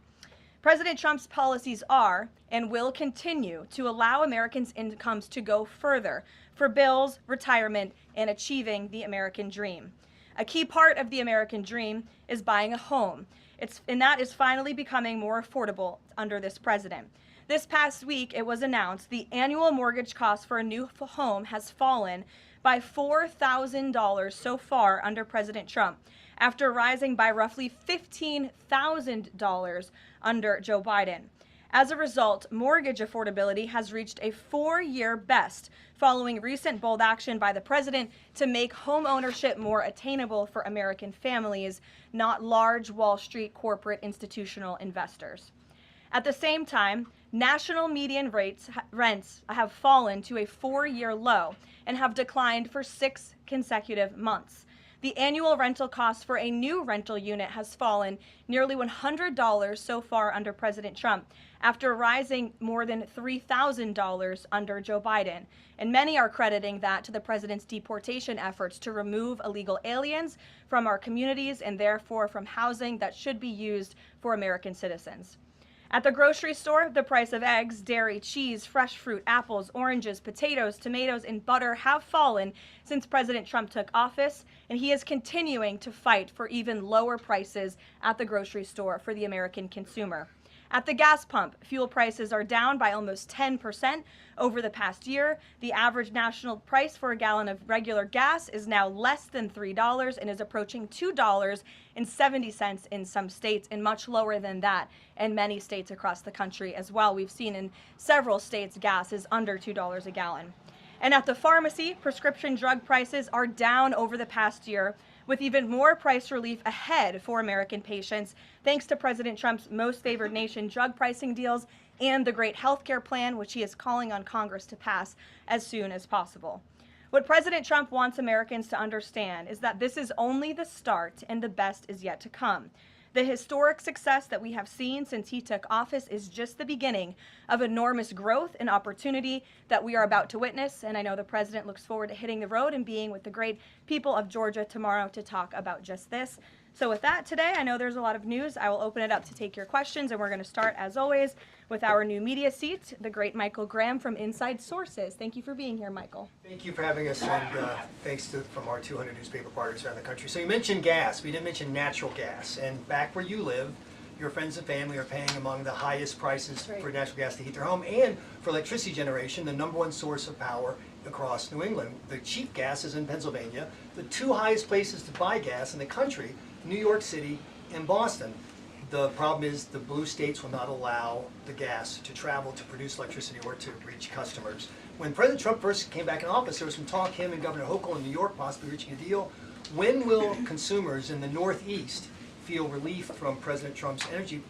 President Trump's policies are and will continue to allow Americans' incomes to go further for bills, retirement, and achieving the American dream. A key part of the American dream is buying a home. And that is finally becoming more affordable under this president. This past week, it was announced the annual mortgage cost for a new home has fallen by $4,000 so far under President Trump, after rising by roughly $15,000 under Joe Biden. As a result, mortgage affordability has reached a 4-year best following recent bold action by the president to make home ownership more attainable for American families, not large Wall Street corporate institutional investors. At the same time, national median rents have fallen to a 4-year low and have declined for 6 consecutive months. The annual rental cost for a new rental unit has fallen nearly $100 so far under President Trump, after rising more than $3,000 under Joe Biden. And many are crediting that to the president's deportation efforts to remove illegal aliens from our communities and therefore from housing that should be used for American citizens. At the grocery store, the price of eggs, dairy, cheese, fresh fruit, apples, oranges, potatoes, tomatoes, and butter have fallen since President Trump took office, and he is continuing to fight for even lower prices at the grocery store for the American consumer. At the gas pump, fuel prices are down by almost 10% over the past year. The average national price for a gallon of regular gas is now less than $3 and is approaching $2.70 in some states, and much lower than that in many states across the country as well. We've seen in several states gas is under $2 a gallon. And at the pharmacy, prescription drug prices are down over the past year, with even more price relief ahead for American patients, thanks to President Trump's most favored nation drug pricing deals and the great healthcare plan, which he is calling on Congress to pass as soon as possible. What President Trump wants Americans to understand is that this is only the start and the best is yet to come. The historic success that we have seen since he took office is just the beginning of enormous growth and opportunity that we are about to witness. And I know the president looks forward to hitting the road and being with the great people of Georgia tomorrow to talk about just this. So with that, today, I know there's a lot of news. I will open it up to take your questions, and we're going to start, as always, with our new media seat, the great Michael Graham from Inside Sources. Thank you for being here, Michael. Thank you for having us, and thanks from our 200 newspaper partners around the country. So you mentioned gas. We didn't mention natural gas. And back where you live, your friends and family are paying among the highest prices for natural gas to heat their home, and for electricity generation, the #1 source of power across New England. The cheap gas is in Pennsylvania. The 2 highest places to buy gas in the country, New York City and Boston. The problem is the blue states will not allow the gas to travel to produce electricity or to reach customers. When President Trump first came back in office, there was some talk, him and Governor Hochul in New York possibly reaching a deal. When will consumers in the Northeast feel relief from President Trump's energy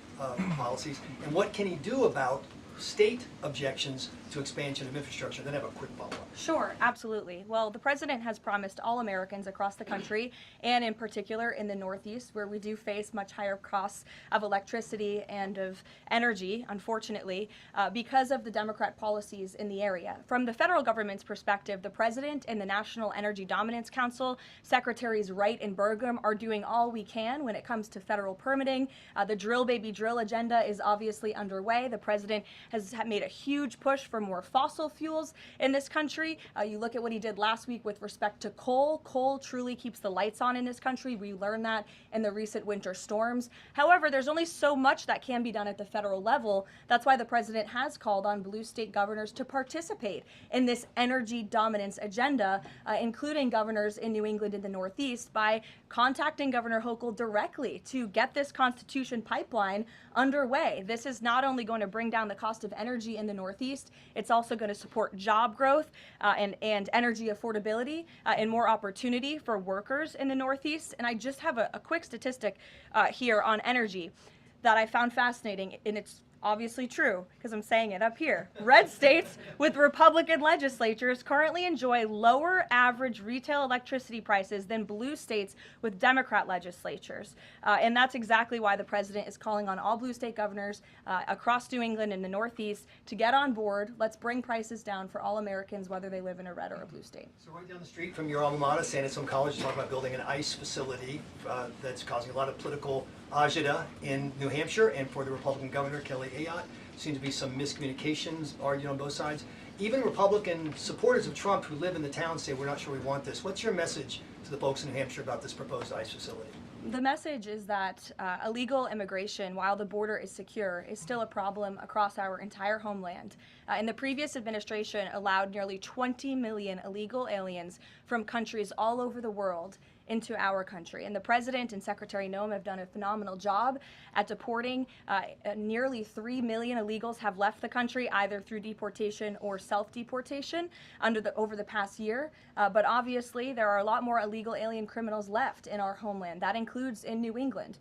policies, and what can he do about state objections to expansion of infrastructure? Then I have a quick follow-up. Sure, absolutely. Well, the president has promised all Americans across the country, and in particular in the Northeast, where we do face much higher costs of electricity and of energy, unfortunately, because of the Democrat policies in the area. From the federal government's perspective, the president and the National Energy Dominance Council, Secretaries Wright and Burgum, are doing all we can when it comes to federal permitting. The drill baby drill agenda is obviously underway. The president has made a huge push for more fossil fuels in this country. You look at what he did last week with respect to coal. Coal truly keeps the lights on in this country. We learned that in the recent winter storms. However, there's only so much that can be done at the federal level. That's why the president has called on blue state governors to participate in this energy dominance agenda, including governors in New England and the Northeast, by contacting Governor Hochul directly to get this Constitution pipeline underway. This is not only going to bring down the cost of energy in the Northeast, it's also going to support job growth and energy affordability and more opportunity for workers in the Northeast. And I just have a quick statistic here on energy that I found fascinating, and it's Obviously true, because I'm saying it up here. Red states with Republican legislatures currently enjoy lower average retail electricity prices than blue states with Democrat legislatures. And that's exactly why the president is calling on all blue state governors across New England and the Northeast to get on board. Let's bring prices down for all Americans, whether they live in a red or a blue state. So right down the street from your alma mater, San Anselmo College is talking about building an ICE facility that's causing a lot of political agita in New Hampshire, and for the Republican governor, Kelly Ayotte, seems to be some miscommunications argued on both sides. Even Republican supporters of Trump who live in the town say, we're not sure we want this. What's your message to the folks in New Hampshire about this proposed ICE facility? The message is that illegal immigration, while the border is secure, is still a problem across our entire homeland. And the previous administration allowed nearly 20 million illegal aliens from countries all over the world into our country. And the president and Secretary Noem have done a phenomenal job at deporting. Nearly 3 million illegals have left the country either through deportation or self-deportation over the past year. But obviously there are a lot more illegal alien criminals left in our homeland. That includes in New England.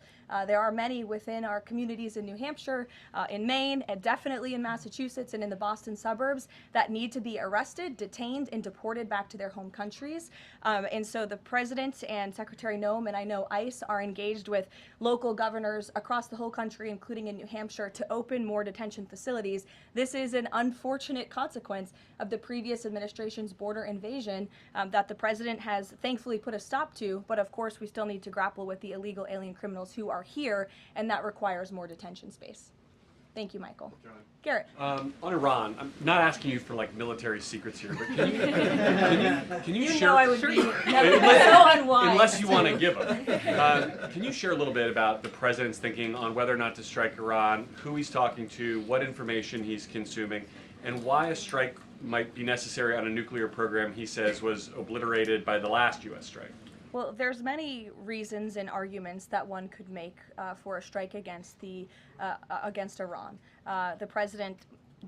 There are many within our communities in New Hampshire, in Maine, and definitely in Massachusetts and in the Boston suburbs that need to be arrested, detained, and deported back to their home countries. And so the president and Secretary Noem, and I know ICE, are engaged with local governors across the whole country, including in New Hampshire, to open more detention facilities. This is an unfortunate consequence of the previous administration's border invasion that the president has thankfully put a stop to, but of course we still need to grapple with the illegal alien criminals who are here, and that requires more detention space. Thank you, Michael. Garrett. On Iran, I'm not asking you for like military secrets here, but can you You share? know I would be so unwise. Unless you want to give them. Can you share a little bit about the president's thinking on whether or not to strike Iran, who he's talking to, what information he's consuming, and why a strike might be necessary on a nuclear program he says was obliterated by the last U.S. strike? Well, there's many reasons and arguments that one could make for a strike against Iran. The president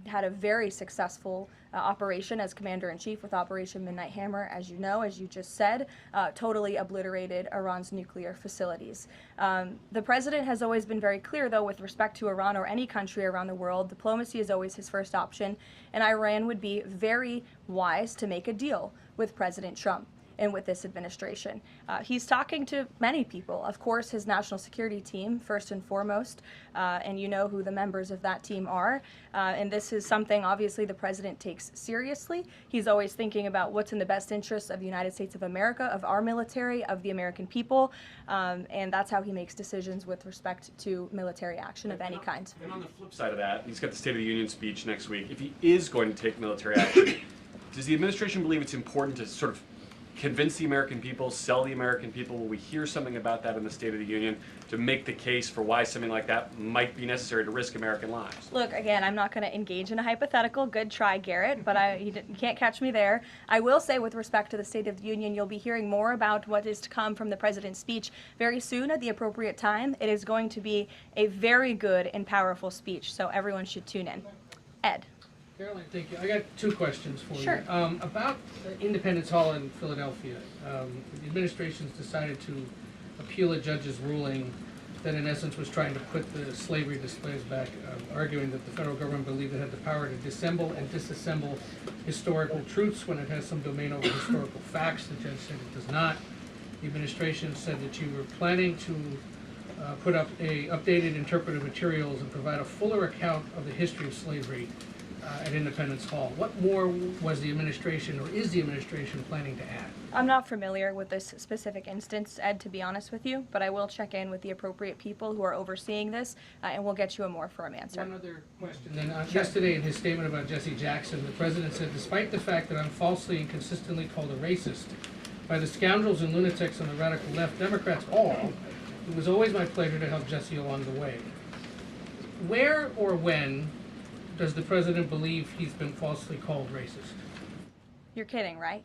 had a very successful operation as commander-in-chief with Operation Midnight Hammer, as you know, as you just said, totally obliterated Iran's nuclear facilities. The president has always been very clear, though, with respect to Iran or any country around the world, diplomacy is always his first option, and Iran would be very wise to make a deal with President Trump and with this administration. He's talking to many people. Of course, his national security team, first and foremost, and you know who the members of that team are. And this is something, obviously, the president takes seriously. He's always thinking about what's in the best interest of the United States of America, of our military, of the American people, and that's how he makes decisions with respect to military action of any kind. And on the flip side of that, he's got the State of the Union speech next week. If he is going to take military action, does the administration believe it's important to sort of convince the American people, sell the American people? Will we hear something about that in the State of the Union to make the case for why something like that might be necessary to risk American lives? Look, again, I'm not going to engage in a hypothetical. Good try, Garrett, but you can't catch me there. I will say, with respect to the State of the Union, you'll be hearing more about what is to come from the president's speech very soon at the appropriate time. It is going to be a very good and powerful speech, so everyone should tune in. Ed. Caroline, thank you. I got two questions for Sure. you. About Independence Hall in Philadelphia, the administration's decided to appeal a judge's ruling that in essence was trying to put the slavery displays back, arguing that the federal government believed it had the power to dissemble and disassemble historical truths when it has some domain over historical facts. The judge said it does not. The administration said that you were planning to put up updated interpretive materials and provide a fuller account of the history of slavery at Independence Hall. What more was the administration, or is the administration, planning to add? I'm not familiar with this specific instance, Ed, to be honest with you, but I will check in with the appropriate people who are overseeing this, and we'll get you a more firm answer. One other question. Then, yesterday, in his statement about Jesse Jackson, the president said, despite the fact that I'm falsely and consistently called a racist by the scoundrels and lunatics on the radical left, Democrats all, it was always my pleasure to help Jesse along the way. Where or when does the president believe he's been falsely called racist? You're kidding, right?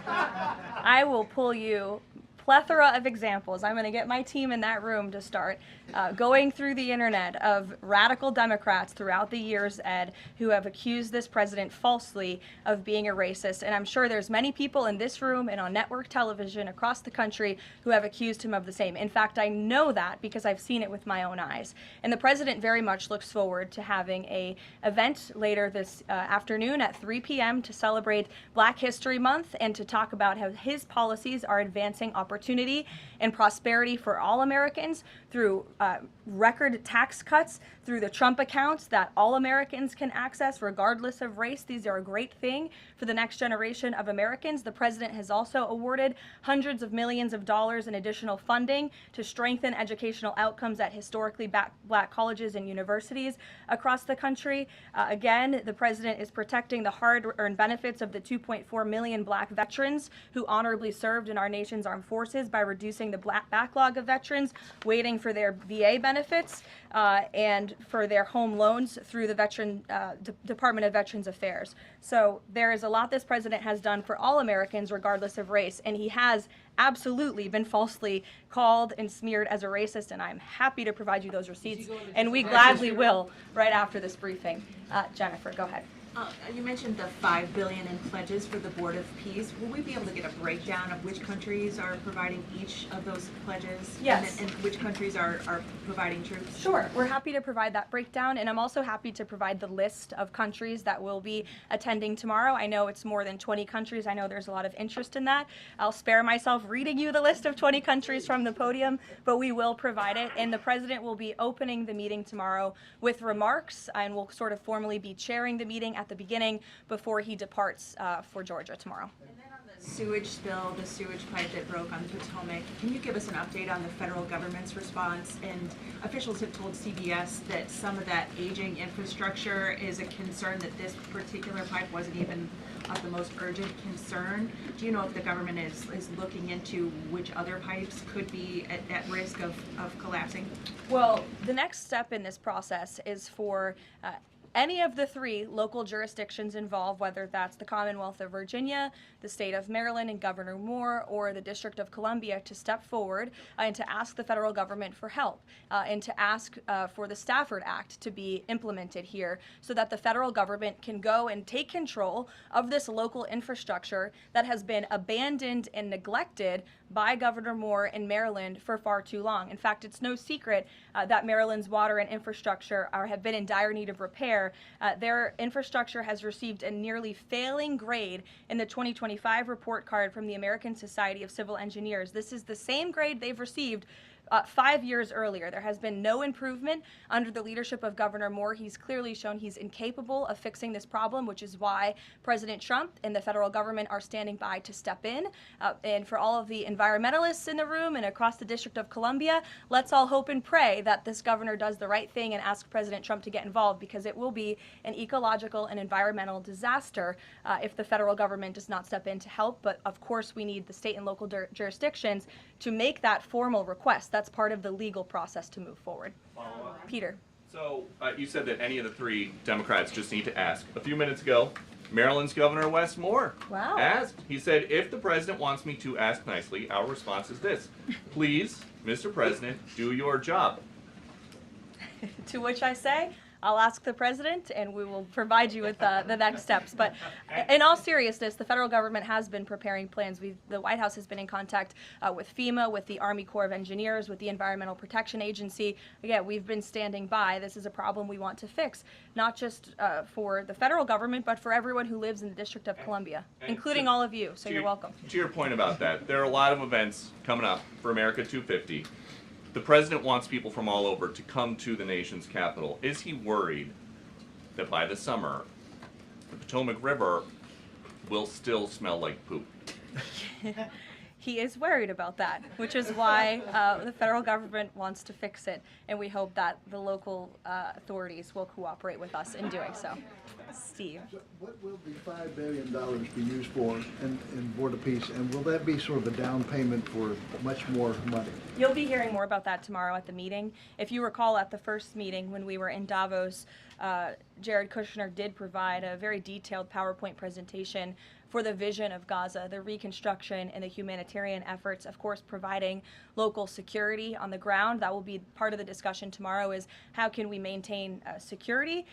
I will pull you plethora of examples. I'm going to get my team in that room to start going through the internet of radical Democrats throughout the years, Ed, who have accused this president falsely of being a racist. And I'm sure there's many people in this room and on network television across the country who have accused him of the same. In fact, I know that because I've seen it with my own eyes. And the president very much looks forward to having an event later this afternoon at 3 p.m. to celebrate Black History Month and to talk about how his policies are advancing opportunity and prosperity for all Americans through record tax cuts, through the Trump accounts that all Americans can access regardless of race. These are a great thing for the next generation of Americans. The president has also awarded hundreds of millions of dollars in additional funding to strengthen educational outcomes at historically Black colleges and universities across the country. Again, the president is protecting the hard-earned benefits of the 2.4 million Black veterans who honorably served in our nation's armed forces by reducing the backlog of veterans waiting for their VA benefits and for their home loans through the Department of Veterans Affairs. So there is a lot this president has done for all Americans regardless of race, and he has absolutely been falsely called and smeared as a racist, and I'm happy to provide you those receipts, and we gladly will right after this briefing. Jennifer, go ahead. You mentioned the $5 billion in pledges for the Board of Peace. Will we be able to get a breakdown of which countries are providing each of those pledges? Yes. And which countries are providing troops? Sure. We're happy to provide that breakdown, and I'm also happy to provide the list of countries that will be attending tomorrow. I know it's more than 20 countries. I know there's a lot of interest in that. I'll spare myself reading you the list of 20 countries from the podium, but we will provide it, and the president will be opening the meeting tomorrow with remarks, and will sort of formally be chairing the meeting at the beginning before he departs for Georgia tomorrow. And then on the sewage spill, the sewage pipe that broke on the Potomac, can you give us an update on the federal government's response? And officials have told CBS that some of that aging infrastructure is a concern, that this particular pipe wasn't even of the most urgent concern. Do you know if the government is looking into which other pipes could be at risk of collapsing? Well, the next step in this process is for any of the three local jurisdictions involved, whether that's the Commonwealth of Virginia, the state of Maryland and Governor Moore, or the District of Columbia, to step forward and to ask the federal government for help and to ask for the Stafford Act to be implemented here so that the federal government can go and take control of this local infrastructure that has been abandoned and neglected by Governor Moore in Maryland for far too long. In fact, it's no secret that Maryland's water and infrastructure have been in dire need of repair. Their infrastructure has received a nearly failing grade in the 2025 report card from the American Society of Civil Engineers. This is the same grade they've received 5 years earlier. There has been no improvement under the leadership of Governor Moore. He's clearly shown he's incapable of fixing this problem, which is why President Trump and the federal government are standing by to step in. And for all of the environmentalists in the room and across the District of Columbia, let's all hope and pray that this governor does the right thing and ask President Trump to get involved, because it will be an ecological and environmental disaster if the federal government does not step in to help. But of course, we need the state and local jurisdictions to make that formal request. That's part of the legal process to move forward. Peter. So you said that any of the three Democrats just need to ask. A few minutes ago, Maryland's Governor Wes Moore asked. He said, if the president wants me to ask nicely, our response is this: please, Mr. President, do your job. To which I say, I'll ask the president and we will provide you with the next steps. But in all seriousness, the federal government has been preparing plans. The White House has been in contact with FEMA, with the Army Corps of Engineers, with the Environmental Protection Agency. Again, we've been standing by. This is a problem we want to fix, not just for the federal government, but for everyone who lives in the District of Columbia, including all of you. So you're welcome. To your point about that, there are a lot of events coming up for America 250. The president wants people from all over to come to the nation's capital. Is he worried that by the summer, the Potomac River will still smell like poop? He is worried about that, which is why the federal government wants to fix it, and we hope that the local authorities will cooperate with us in doing so. Steve. What will the $5 billion be used for in Board of Peace, and will that be sort of a down payment for much more money? You'll be hearing more about that tomorrow at the meeting. If you recall, at the first meeting when we were in Davos, Jared Kushner did provide a very detailed PowerPoint presentation for for the vision of Gaza, the reconstruction and the humanitarian efforts, of course, providing local security on the ground. That will be part of the discussion tomorrow, is how can we maintain security?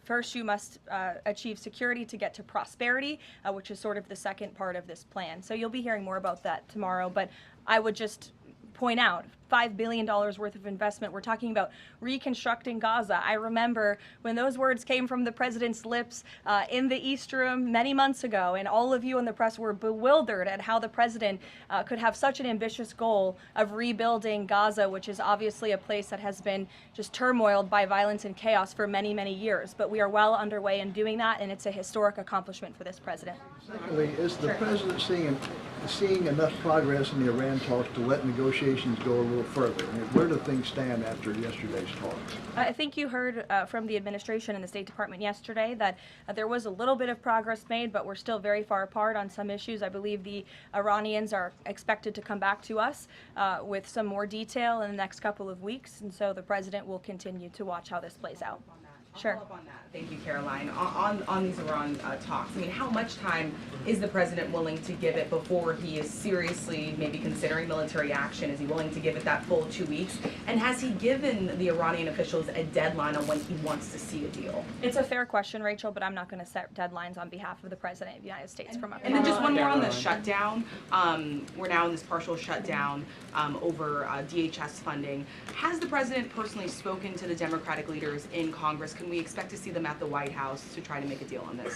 First, you must achieve security to get to prosperity, which is sort of the second part of this plan. So you'll be hearing more about that tomorrow, but I would just point out $5 billion worth of investment. We're talking about reconstructing Gaza. I remember when those words came from the president's lips in the East Room many months ago, and all of you in the press were bewildered at how the president could have such an ambitious goal of rebuilding Gaza, which is obviously a place that has been just turmoiled by violence and chaos for many, many years. But we are well underway in doing that, and it's a historic accomplishment for this president. Secondly, is the president seeing enough progress in the Iran talks to let negotiations go a little further? I mean, where do things stand after yesterday's talks? I think you heard from the administration and the State Department yesterday that there was a little bit of progress made, but we're still very far apart on some issues. I believe the Iranians are expected to come back to us with some more detail in the next couple of weeks, and so the president will continue to watch how this plays out. Sure. Follow up on that. Thank you, Caroline. On these Iran talks, I mean, how much time is the president willing to give it before he is seriously maybe considering military action? Is he willing to give it that full 2 weeks? And has he given the Iranian officials a deadline on when he wants to see a deal? It's a fair question, Rachel, but I'm not going to set deadlines on behalf of the president of the United States. And then just one more on the shutdown. We're now in this partial shutdown over DHS funding. Has the president personally spoken to the Democratic leaders in Congress? Can we expect to see them at the White House to try to make a deal on this?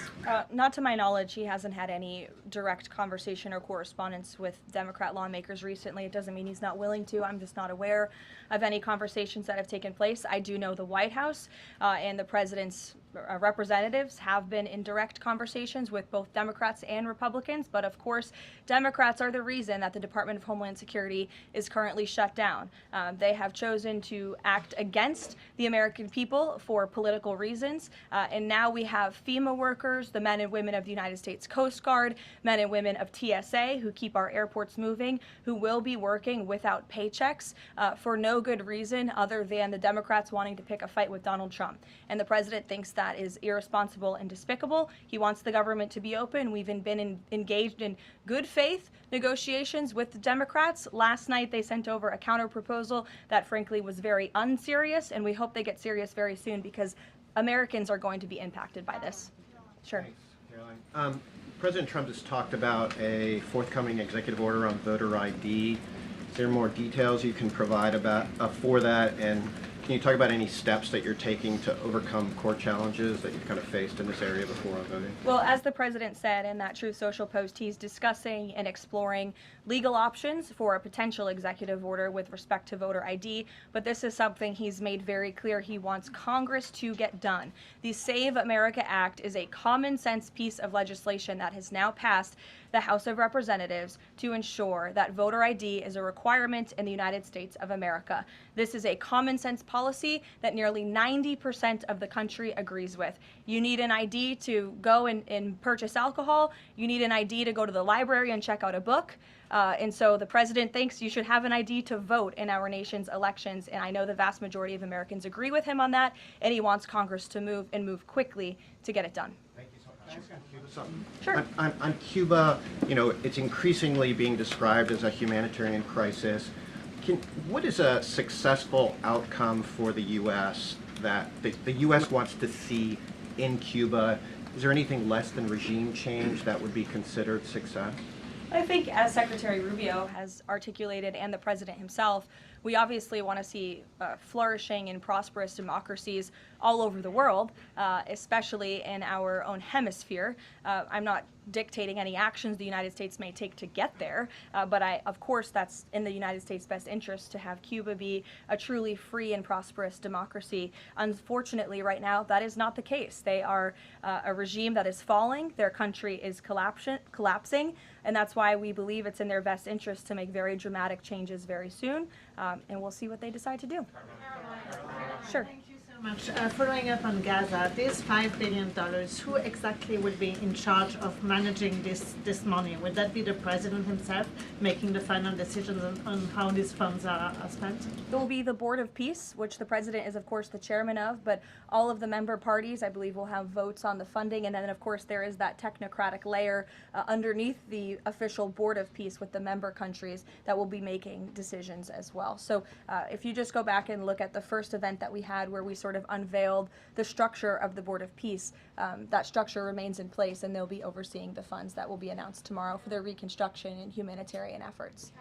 Not to my knowledge. He hasn't had any direct conversation or correspondence with Democrat lawmakers recently. It doesn't mean he's not willing to. I'm just not aware of any conversations that have taken place. I do know the White House and the president's representatives have been in direct conversations with both Democrats and Republicans, but of course, Democrats are the reason that the Department of Homeland Security is currently shut down. They have chosen to act against the American people for political reasons, and now we have FEMA workers, the men and women of the United States Coast Guard, men and women of TSA who keep our airports moving, who will be working without paychecks for no good reason other than the Democrats wanting to pick a fight with Donald Trump. And the president thinks that is irresponsible and despicable. He wants the government to be open. We've been engaged in good faith negotiations with the Democrats. Last night they sent over a counter proposal that frankly was very unserious, and we hope they get serious very soon because Americans are going to be impacted by this. Sure. Thanks, Caroline. President Trump has talked about a forthcoming executive order on voter ID. Is there more details you can provide about for that? And can you talk about any steps that you're taking to overcome court challenges that you've kind of faced in this area before on voting? Well, as the president said in that Truth Social post, he's discussing and exploring legal options for a potential executive order with respect to voter ID, but this is something he's made very clear he wants Congress to get done. The Save America Act is a common sense piece of legislation that has now passed the House of Representatives to ensure that voter ID is a requirement in the United States of America. This is a common sense policy that nearly 90% of the country agrees with. You need an ID to go and purchase alcohol. You need an ID to go to the library and check out a book. And so the president thinks you should have an ID to vote in our nation's elections. And I know the vast majority of Americans agree with him on that. And he wants Congress to move quickly to get it done. Sure. On Cuba, you know, it's increasingly being described as a humanitarian crisis. What is a successful outcome for the U.S. that the U.S. wants to see in Cuba? Is there anything less than regime change that would be considered success? I think, as Secretary Rubio has articulated and the president himself, we obviously want to see flourishing and prosperous democracies all over the world, especially in our own hemisphere. I'm not dictating any actions the United States may take to get there, but of course that's in the United States' best interest to have Cuba be a truly free and prosperous democracy. Unfortunately, right now, that is not the case. They are a regime that is falling. Their country is collapsing, and that's why we believe it's in their best interest to make very dramatic changes very soon, and we'll see what they decide to do. Sure. Thank you so much. Following up on Gaza, this $5 billion, who exactly would be in charge of managing this money? Would that be the president himself making the final decisions on how these funds are spent? It will be the Board of Peace, which the president is, of course, the chairman of, but all of the member parties, I believe, will have votes on the funding. And then, of course, there is that technocratic layer underneath the official Board of Peace with the member countries that will be making decisions as well. So if you just go back and look at the first event that we had where we sort of unveiled the structure of the Board of Peace, that structure remains in place, and they'll be overseeing the funds that will be announced tomorrow for their reconstruction and humanitarian efforts.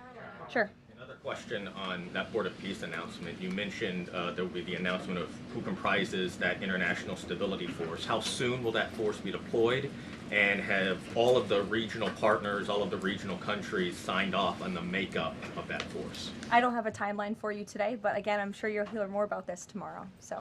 Sure. Another question on that Board of Peace announcement. You mentioned there will be the announcement of who comprises that International Stability Force. How soon will that force be deployed? And have all of the regional partners, all of the regional countries signed off on the makeup of that force? I don't have a timeline for you today, but again, I'm sure you'll hear more about this tomorrow. So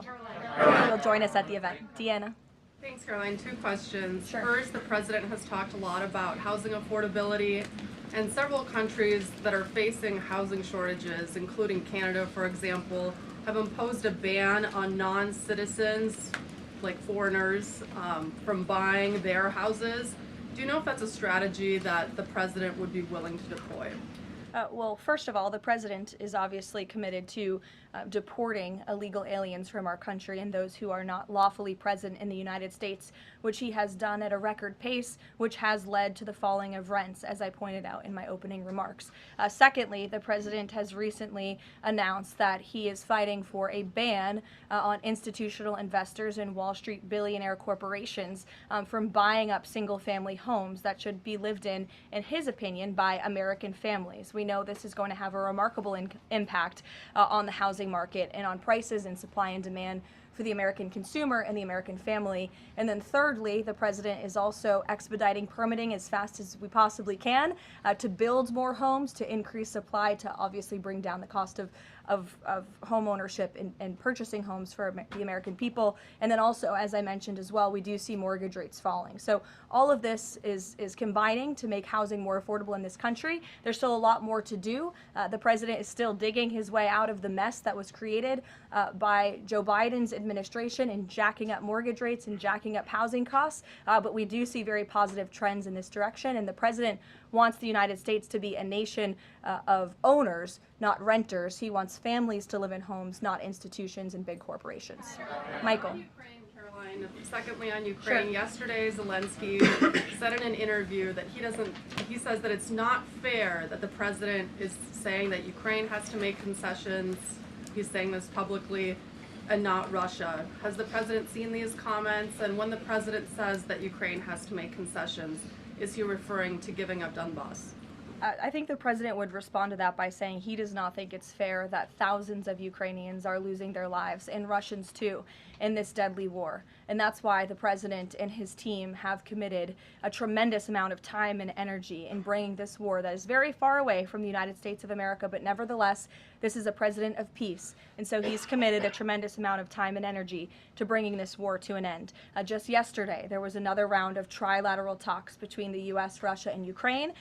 you'll join us at the event. Deanna. Thanks, Caroline. Two questions. Sure. First, the president has talked a lot about housing affordability, and several countries that are facing housing shortages, including Canada, for example, have imposed a ban on non-citizens, like foreigners, from buying their houses. Do you know if that's a strategy that the president would be willing to deploy? Well, first of all, the president is obviously committed to deporting illegal aliens from our country and those who are not lawfully present in the United States, which he has done at a record pace, which has led to the falling of rents, as I pointed out in my opening remarks. Secondly, the president has recently announced that he is fighting for a ban on institutional investors and Wall Street billionaire corporations from buying up single-family homes that should be lived in his opinion, by American families. We know this is going to have a remarkable impact on the housing market and on prices and supply and demand for the American consumer and the American family. And then thirdly, the president is also expediting permitting as fast as we possibly can to build more homes, to increase supply, to obviously bring down the cost of home ownership and purchasing homes for the American people. And then also, as I mentioned as well, we do see mortgage rates falling. So all of this is combining to make housing more affordable in this country. There's still a lot more to do. The president is still digging his way out of the mess that was created by Joe Biden's administration in jacking up mortgage rates and jacking up housing costs. But we do see very positive trends in this direction. And the president wants the United States to be a nation of owners, not renters. He wants families to live in homes, not institutions and big corporations. Michael. Caroline, secondly on Ukraine, Sure. Yesterday Zelensky said in an interview that he says that it's not fair that the president is saying that Ukraine has to make concessions. He's saying this publicly, and not Russia. Has the president seen these comments? And when the president says that Ukraine has to make concessions, is he referring to giving up Donbass? I think the president would respond to that by saying he does not think it's fair that thousands of Ukrainians are losing their lives, and Russians too, in this deadly war. And that's why the president and his team have committed a tremendous amount of time and energy in bringing this war that is very far away from the United States of America, but nevertheless, this is a president of peace. And so he's committed a tremendous amount of time and energy to bringing this war to an end. Just yesterday, there was another round of trilateral talks between the U.S., Russia, and Ukraine.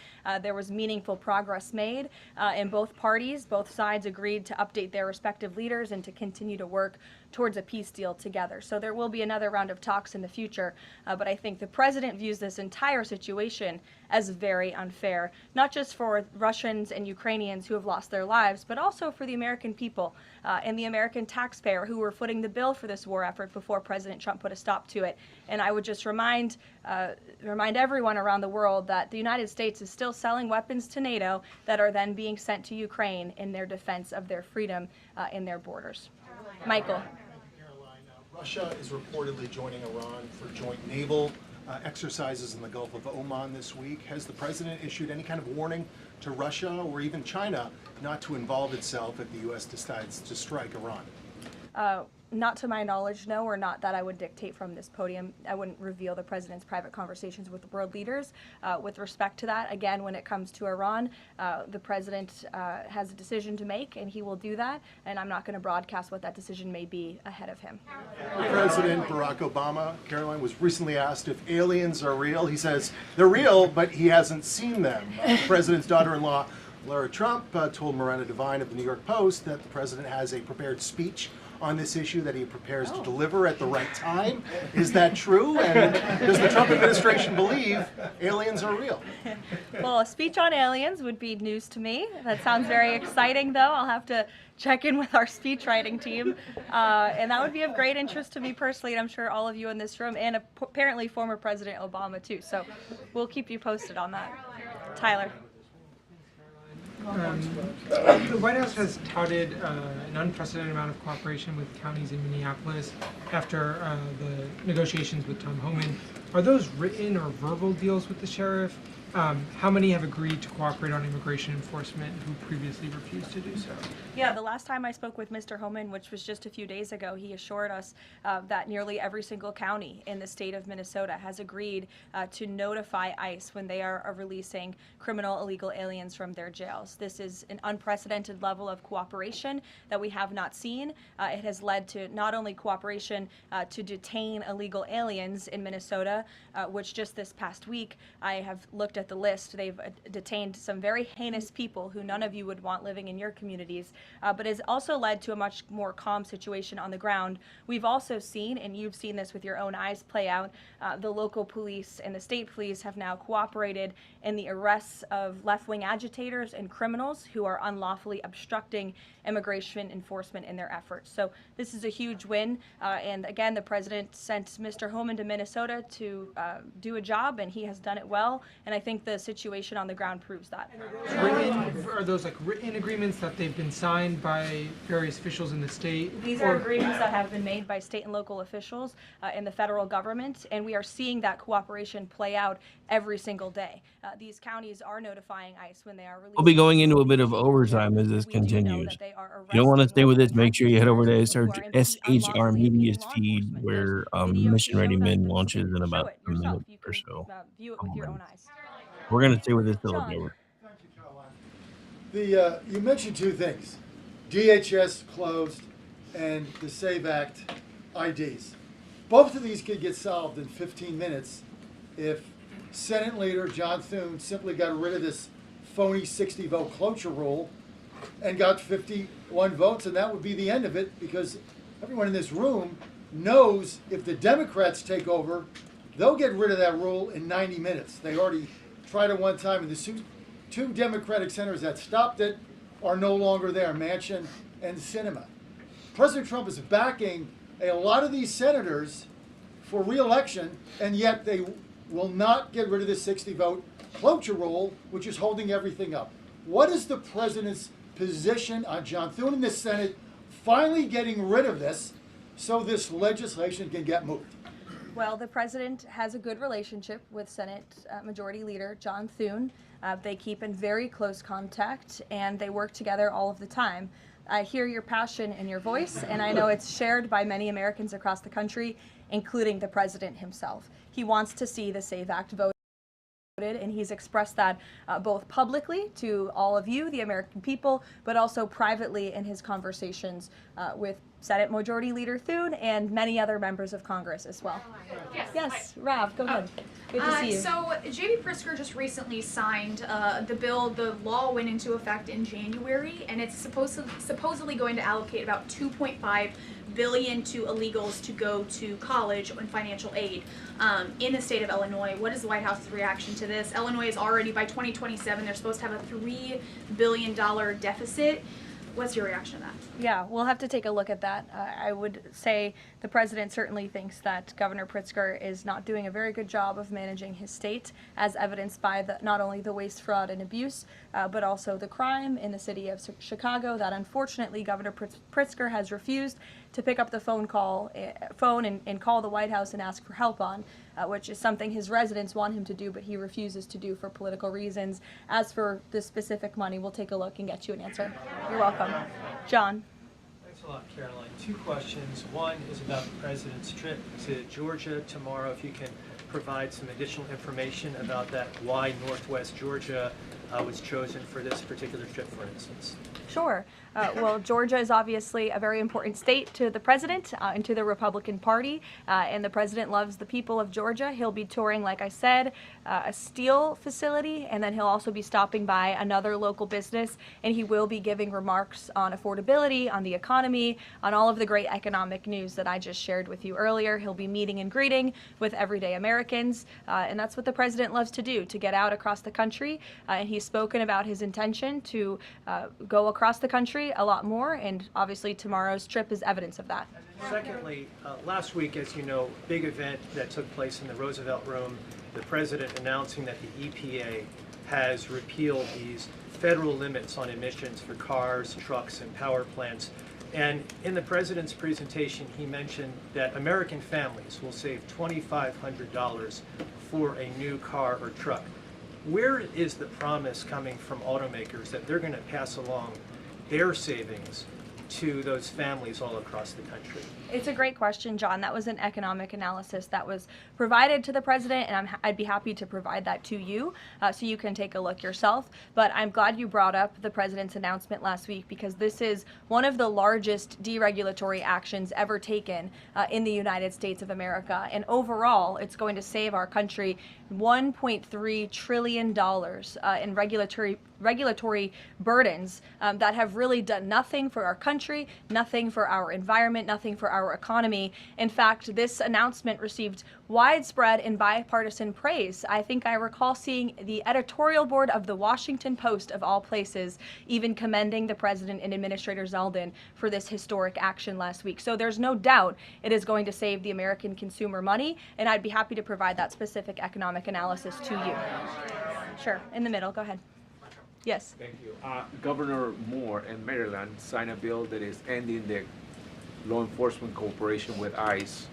There was meaningful progress made in both parties. Both sides agreed to update their respective leaders and to continue to work towards a peace deal together. So there will be another round of talks in the future, but I think the president views this entire situation as very unfair, not just for Russians and Ukrainians who have lost their lives, but also for the American people and the American taxpayer who were footing the bill for this war effort before President Trump put a stop to it. And I would just remind everyone around the world that the United States is still selling weapons to NATO that are then being sent to Ukraine in their defense of their freedom in their borders. Michael. Russia is reportedly joining Iran for joint naval exercises in the Gulf of Oman this week. Has the president issued any kind of warning to Russia or even China not to involve itself if the U.S. decides to strike Iran? Not to my knowledge, no, or not that I would dictate from this podium. I wouldn't reveal the president's private conversations with world leaders. With respect to that, again, when it comes to Iran, the president has a decision to make, and he will do that, and I'm not going to broadcast what that decision may be ahead of him. President Barack Obama, Caroline, was recently asked if aliens are real. He says they're real, but he hasn't seen them. The president's daughter-in-law, Lara Trump, told Miranda Devine of the New York Post that the president has a prepared speech on this issue that he prepares to deliver at the right time. Is that true? And does the Trump administration believe aliens are real? Well, a speech on aliens would be news to me. That sounds very exciting, though. I'll have to check in with our speech writing team. And that would be of great interest to me personally, and I'm sure all of you in this room, and apparently former President Obama, too. So we'll keep you posted on that. Tyler. The White House has touted an unprecedented amount of cooperation with counties in Minneapolis after the negotiations with Tom Homan. Are those written or verbal deals with the sheriff? How many have agreed to cooperate on immigration enforcement who previously refused to do so? Yeah, the last time I spoke with Mr. Homan, which was just a few days ago, he assured us that nearly every single county in the state of Minnesota has agreed to notify ICE when they are releasing criminal illegal aliens from their jails. This is an unprecedented level of cooperation that we have not seen. It has led to not only cooperation to detain illegal aliens in Minnesota, which just this past week I have looked at the list. They've detained some very heinous people who none of you would want living in your communities, but has also led to a much more calm situation on the ground. We've also seen, and you've seen this with your own eyes play out, the local police and the state police have now cooperated in the arrests of left-wing agitators and criminals who are unlawfully obstructing immigration enforcement in their efforts. So this is a huge win, and again, the president sent Mr. Homan to Minnesota to do a job, and he has done it well, and I think the situation on the ground proves that. Are those like written agreements that they've been signed by various officials in the state? These are agreements that have been made by state and local officials in the federal government, and we are seeing that cooperation play out every single day. These counties are notifying ICE when they are releasing. We'll be going into a bit of overtime as this continues. If you don't want to stay with this, make sure you head over to SHR Media's feed, where Mission Ready Men launches in about a minute or so. View it with your own eyes. We're going to stay with this till it's over. You mentioned two things, DHS closed and the SAVE Act IDs. Both of these could get solved in 15 minutes if Senate Leader John Thune simply got rid of this phony 60-vote cloture rule and got 51 votes, and that would be the end of it, because everyone in this room knows if the Democrats take over, they'll get rid of that rule in 90 minutes. They already tried it one time, and the two Democratic senators that stopped it are no longer there, Manchin and Sinema. President Trump is backing a lot of these senators for re-election, and yet they will not get rid of the 60-vote cloture rule, which is holding everything up. What is the president's position on John Thune in the Senate finally getting rid of this so this legislation can get moved? Well, the president has a good relationship with Senate Majority Leader John Thune. They keep in very close contact, and they work together all of the time. I hear your passion in your voice, and I know it's shared by many Americans across the country, including the president himself. He wants to see the SAVE Act voted, and he's expressed that both publicly to all of you, the American people, but also privately in his conversations with Senate Majority Leader Thune and many other members of Congress as well. Yes, Rav, go ahead. Good to see you. So J.B. Pritzker just recently signed the bill. The law went into effect in January, and it's supposedly going to allocate about $2.5 billion to illegals to go to college and financial aid in the state of Illinois. What is the White House's reaction to this? Illinois is already, by 2027, they're supposed to have a $3 billion deficit. What's your reaction to that? Yeah, we'll have to take a look at that. I would say the president certainly thinks that Governor Pritzker is not doing a very good job of managing his state, as evidenced by not only the waste, fraud, and abuse, but also the crime in the city of Chicago that unfortunately Governor Pritzker has refused to pick up the phone and call the White House and ask for help on, which is something his residents want him to do, but he refuses to do for political reasons. As for the specific money, we'll take a look and get you an answer. You're welcome. John. Thanks a lot, Caroline. Two questions. One is about the president's trip to Georgia tomorrow. If you can provide some additional information about that, why Northwest Georgia, was chosen for this particular trip, for instance? Sure. Well, Georgia is obviously a very important state to the president and to the Republican Party, and the president loves the people of Georgia. He'll be touring, like I said, a steel facility, and then he'll also be stopping by another local business, and he will be giving remarks on affordability, on the economy, on all of the great economic news that I just shared with you earlier. He'll be meeting and greeting with everyday Americans, and that's what the president loves to do, to get out across the country, and he's spoken about his intention to go across the country a lot more, and obviously tomorrow's trip is evidence of that. Secondly, last week, as you know, big event that took place in the Roosevelt Room, the president announcing that the EPA has repealed these federal limits on emissions for cars, trucks, and power plants. And in the president's presentation, he mentioned that American families will save $2,500 for a new car or truck. Where is the promise coming from automakers that they're going to pass along their savings to those families all across the country? It's a great question, John. That was an economic analysis that was provided to the president, and I'd be happy to provide that to you so you can take a look yourself. But I'm glad you brought up the president's announcement last week, because this is one of the largest deregulatory actions ever taken in the United States of America. And overall, it's going to save our country $1.3 trillion in regulatory burdens that have really done nothing for our country, nothing for our environment, nothing for our economy. In fact, this announcement received widespread and bipartisan praise. I think I recall seeing the editorial board of the Washington Post, of all places, even commending the president and Administrator Zeldin for this historic action last week. So there's no doubt it is going to save the American consumer money, and I'd be happy to provide that specific economic analysis to you. Sure, in the middle, go ahead. Yes. Thank you. Governor Moore in Maryland signed a bill that is ending the law enforcement cooperation with ICE.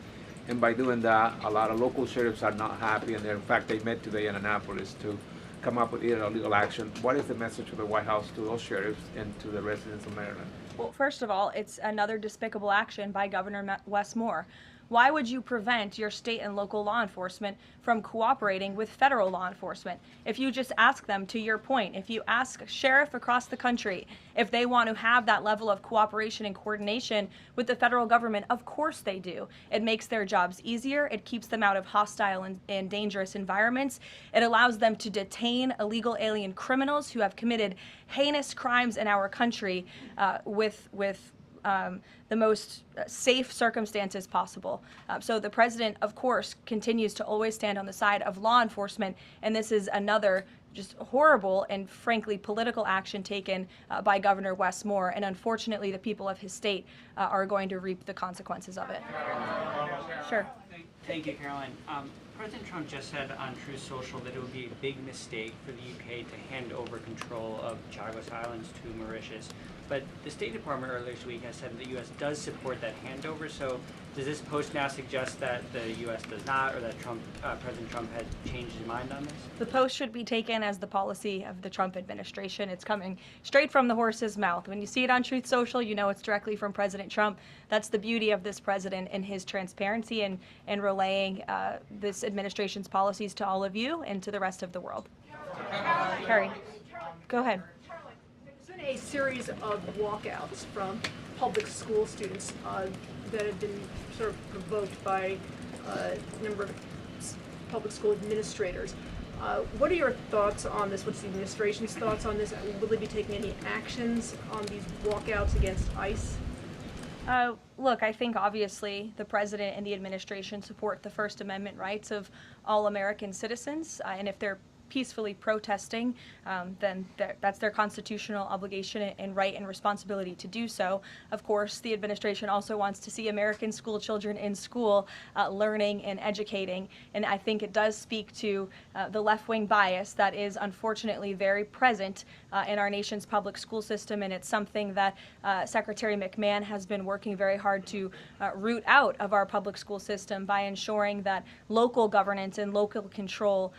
And by doing that, a lot of local sheriffs are not happy, and in fact, they met today in Annapolis to come up with legal action. What is the message of the White House to those sheriffs and to the residents of Maryland? Well, first of all, it's another despicable action by Governor Wes Moore. Why would you prevent your state and local law enforcement from cooperating with federal law enforcement? If you just ask them, to your point, if you ask a sheriff across the country if they want to have that level of cooperation and coordination with the federal government, of course they do. It makes their jobs easier. It keeps them out of hostile and dangerous environments. It allows them to detain illegal alien criminals who have committed heinous crimes in our country with the most safe circumstances possible. So the president, of course, continues to always stand on the side of law enforcement, and this is another just horrible and frankly political action taken by Governor Wes Moore, and unfortunately the people of his state are going to reap the consequences of it. Sure. Thank you, Caroline. President Trump just said on Trrs Social that it would be a big mistake for the UK to hand over control of Chagos Islands to Mauritius. But the State Department earlier this week has said that the U.S. does support that handover. So does this post now suggest that the U.S. does not, or that President Trump had changed his mind on this? The post should be taken as the policy of the Trump administration. It's coming straight from the horse's mouth. When you see it on Truth Social, you know it's directly from President Trump. That's the beauty of this president and his transparency and relaying this administration's policies to all of you and to the rest of the world. Carrie, go ahead. There's been a series of walkouts from public school students that have been sort of provoked by a number of public school administrators. What are your thoughts on this? What's the administration's thoughts on this? Will they be taking any actions on these walkouts against ICE? Look, I think obviously the president and the administration support the First Amendment rights of all American citizens, and if they're peacefully protesting, then that's their constitutional obligation and right and responsibility to do so. Of course, the administration also wants to see American school children in school learning and educating, and I think it does speak to the left-wing bias that is unfortunately very present in our nation's public school system, and it's something that Secretary McMahon has been working very hard to root out of our public school system by ensuring that local governance and local control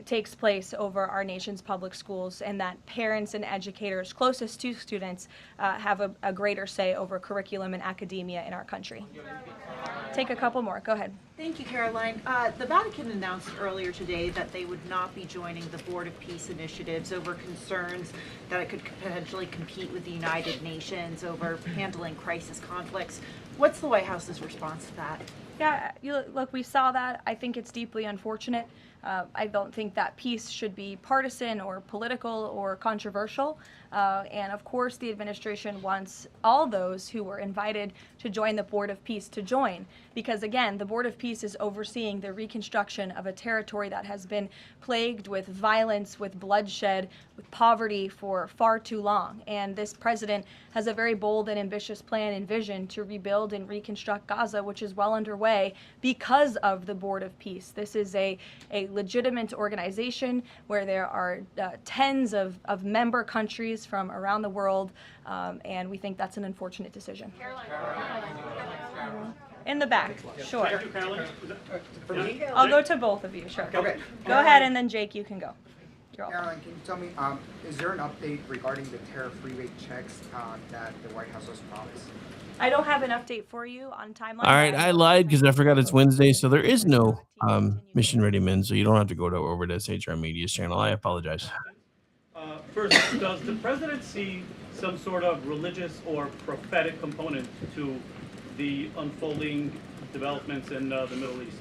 takes place over our nation's public schools, and that parents and educators closest to students have a greater say over curriculum and academia in our country. take a couple more. Go ahead. Thank you, Caroline. The Vatican announced earlier today that they would not be joining the Board of Peace initiatives over concerns that it could potentially compete with the United Nations over handling crisis conflicts. What's the White House's response to that? Yeah, look, we saw that. I think it's deeply unfortunate. I don't think that peace should be partisan or political or controversial. And of course, the administration wants all those who were invited to join the Board of Peace to join. Because again, the Board of Peace is overseeing the reconstruction of a territory that has been plagued with violence, with bloodshed, with poverty for far too long. And this president has a very bold and ambitious plan and vision to rebuild and reconstruct Gaza, which is well underway because of the Board of Peace. This is a legitimate organization where there are tens of member countries from around the world, and we think that's an unfortunate decision. In the back, sure. I'll go to both of you, sure. Okay. Go ahead, and then Jake, you can go. You're welcome. Caroline, can you tell me, is there an update regarding the tariff rebate checks that the White House has promised? I don't have an update for you on timeline. All right, I lied because I forgot it's Wednesday, so there is no Mission Ready Men, so you don't have to go over to SHR Media's channel. I apologize. First, does the president see some sort of religious or prophetic component to the unfolding developments in the Middle East?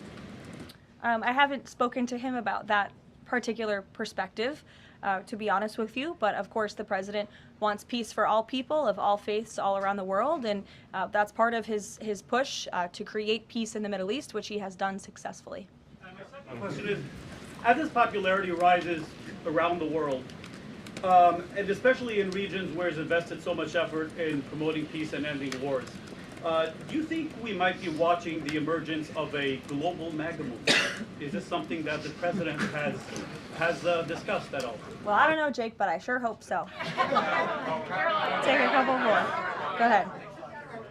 I haven't spoken to him about that particular perspective, to be honest with you, but of course the president wants peace for all people of all faiths all around the world, and that's part of his push to create peace in the Middle East, which he has done successfully. And my second question is, as his popularity rises around the world, and especially in regions where he's invested so much effort in promoting peace and ending wars, do you think we might be watching the emergence of a global MAGA movement? Is this something that the president has discussed at all? Well, I don't know, Jake, but I sure hope so. Take a couple more. Go ahead.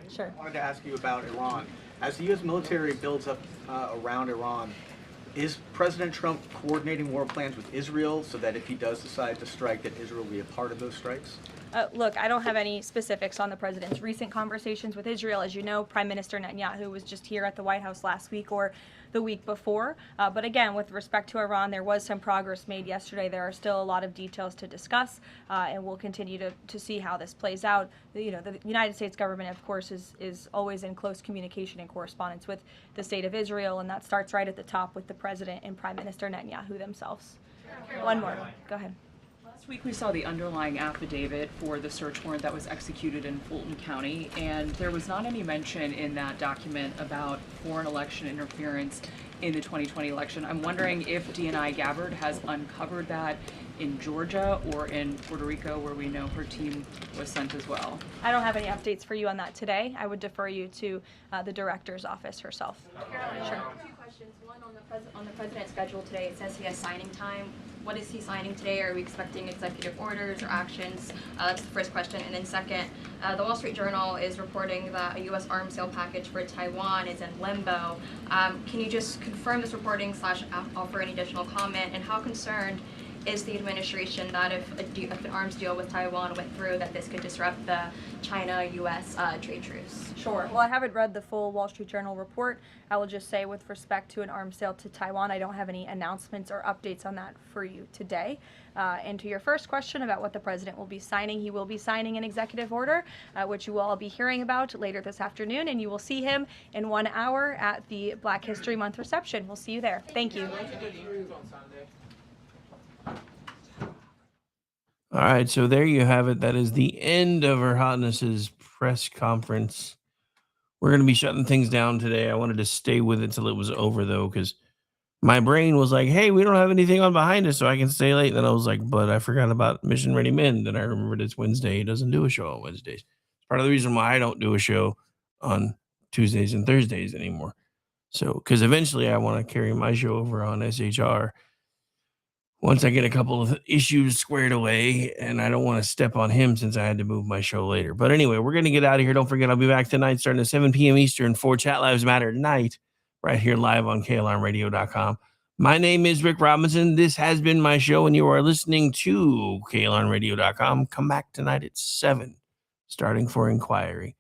Sure. I wanted to ask you about Iran. As the U.S. military builds up around Iran, is President Trump coordinating war plans with Israel so that if he does decide to strike, that Israel will be a part of those strikes? Look, I don't have any specifics on the president's recent conversations with Israel. As you know, Prime Minister Netanyahu was just here at the White House last week or the week before. But again, with respect to Iran, there was some progress made yesterday. There are still a lot of details to discuss, and we'll continue to see how this plays out. You know, the United States government, of course, is always in close communication and correspondence with the state of Israel, and that starts right at the top with the president and Prime Minister Netanyahu themselves. One more. Go ahead. Last week we saw the underlying affidavit for the search warrant that was executed in Fulton County, and there was not any mention in that document about foreign election interference in the 2020 election. I'm wondering if DNI Gabbard has uncovered that in Georgia or in Puerto Rico, where we know her team was sent as well. I don't have any updates for you on that today. I would defer you to the director's office herself. Sure. Two questions. One on the president's schedule today. It says he has signing time. What is he signing today? Are we expecting executive orders or actions? That's the first question. And then second, the Wall Street Journal is reporting that a U.S. arms sale package for Taiwan is in limbo. Can you just confirm this reporting / offer any additional comment? And how concerned is the administration that if an arms deal with Taiwan went through, that this could disrupt the China-U.S. Trade truce? Sure. Well, I haven't read the full Wall Street Journal report. I will just say with respect to an arms sale to Taiwan, I don't have any announcements or updates on that for you today. And to your first question about what the president will be signing, he will be signing an executive order, which you will all be hearing about later this afternoon, and you will see him in 1 hour at the Black History Month reception. We'll see you there. Thank you. All right, so there you have it. That is the end of Her Hotness's press conference. We're going to be shutting things down today. I wanted to stay with it till it was over, though, because my brain was like, hey, we don't have anything on behind us, so I can stay late. And then I was like, but I forgot about Mission Ready Men. Then I remembered it's Wednesday. He doesn't do a show on Wednesdays. It's part of the reason why I don't do a show on Tuesdays and Thursdays anymore. So, because eventually I want to carry my show over on SHR once I get a couple of issues squared away, and I don't want to step on him since I had to move my show later. But anyway, we're going to get out of here. Don't forget, I'll be back tonight starting at 7 p.m. Eastern for Chat Lives Matter Night, right here live on KLRnradio.com. My name is Rick Robinson. This has been my show, and you are listening to KLRnradio.com. Come back tonight at 7, starting for Inquiry.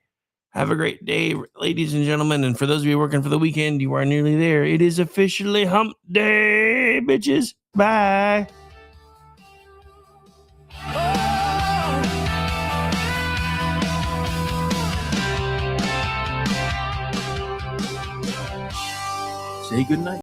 Have a great day, ladies and gentlemen. And for those of you working for the weekend, you are nearly there. It is officially hump day, bitches. Bye. Say goodnight.